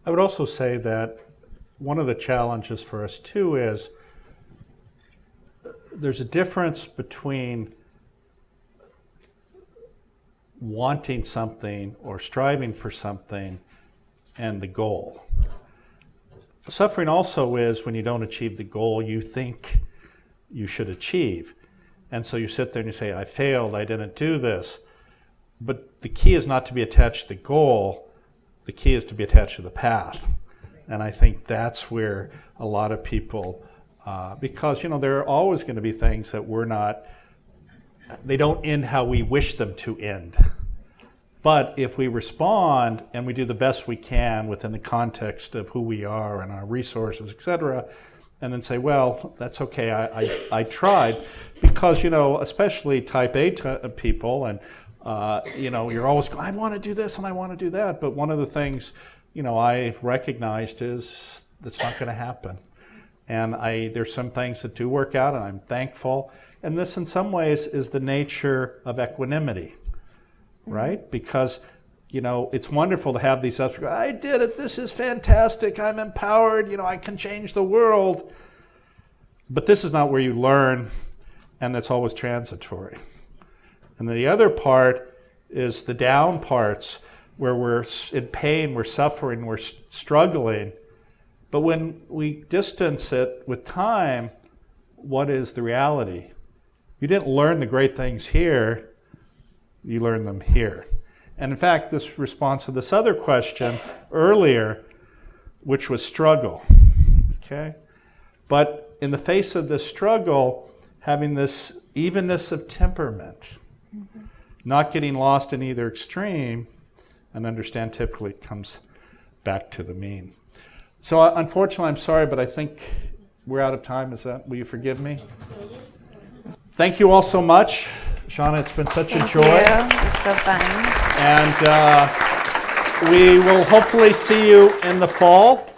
I would also say that one of the challenges for us too is there's a difference between wanting something or striving for something and the goal. Suffering also is when you don't achieve the goal you think you should achieve. And so you sit there and you say, I failed, I didn't do this. But the key is not to be attached to the goal, the key is to be attached to the path. And I think that's where a lot of people, because there are always going to be things that they don't end how we wish them to end. But if we respond and we do the best we can within the context of who we are and our resources, et cetera, and then say, well, that's okay, I tried. Because, especially type A people, and, you're always going, I want to do this and I want to do that. But one of the things, I've recognized is that's not going to happen. And there's some things that do work out, and I'm thankful. And this, in some ways, is the nature of equanimity, right? Because, it's wonderful to have these ups. I did it. This is fantastic. I'm empowered. I can change the world. But this is not where you learn, and that's always transitory. And the other part is the down parts where we're in pain, we're suffering, we're struggling. But when we distance it with time, what is the reality? You didn't learn the great things here, you learned them here. And in fact, this response to this other question earlier, which was struggle, okay? But in the face of this struggle, having this evenness of temperament, not getting lost in either extreme, and understand typically comes back to the mean. So unfortunately, I'm sorry, but I think we're out of time. Will you forgive me? Thank you all so much. Shauna, it's been such a joy. Thank you. It's so fun. And we will hopefully see you in the fall.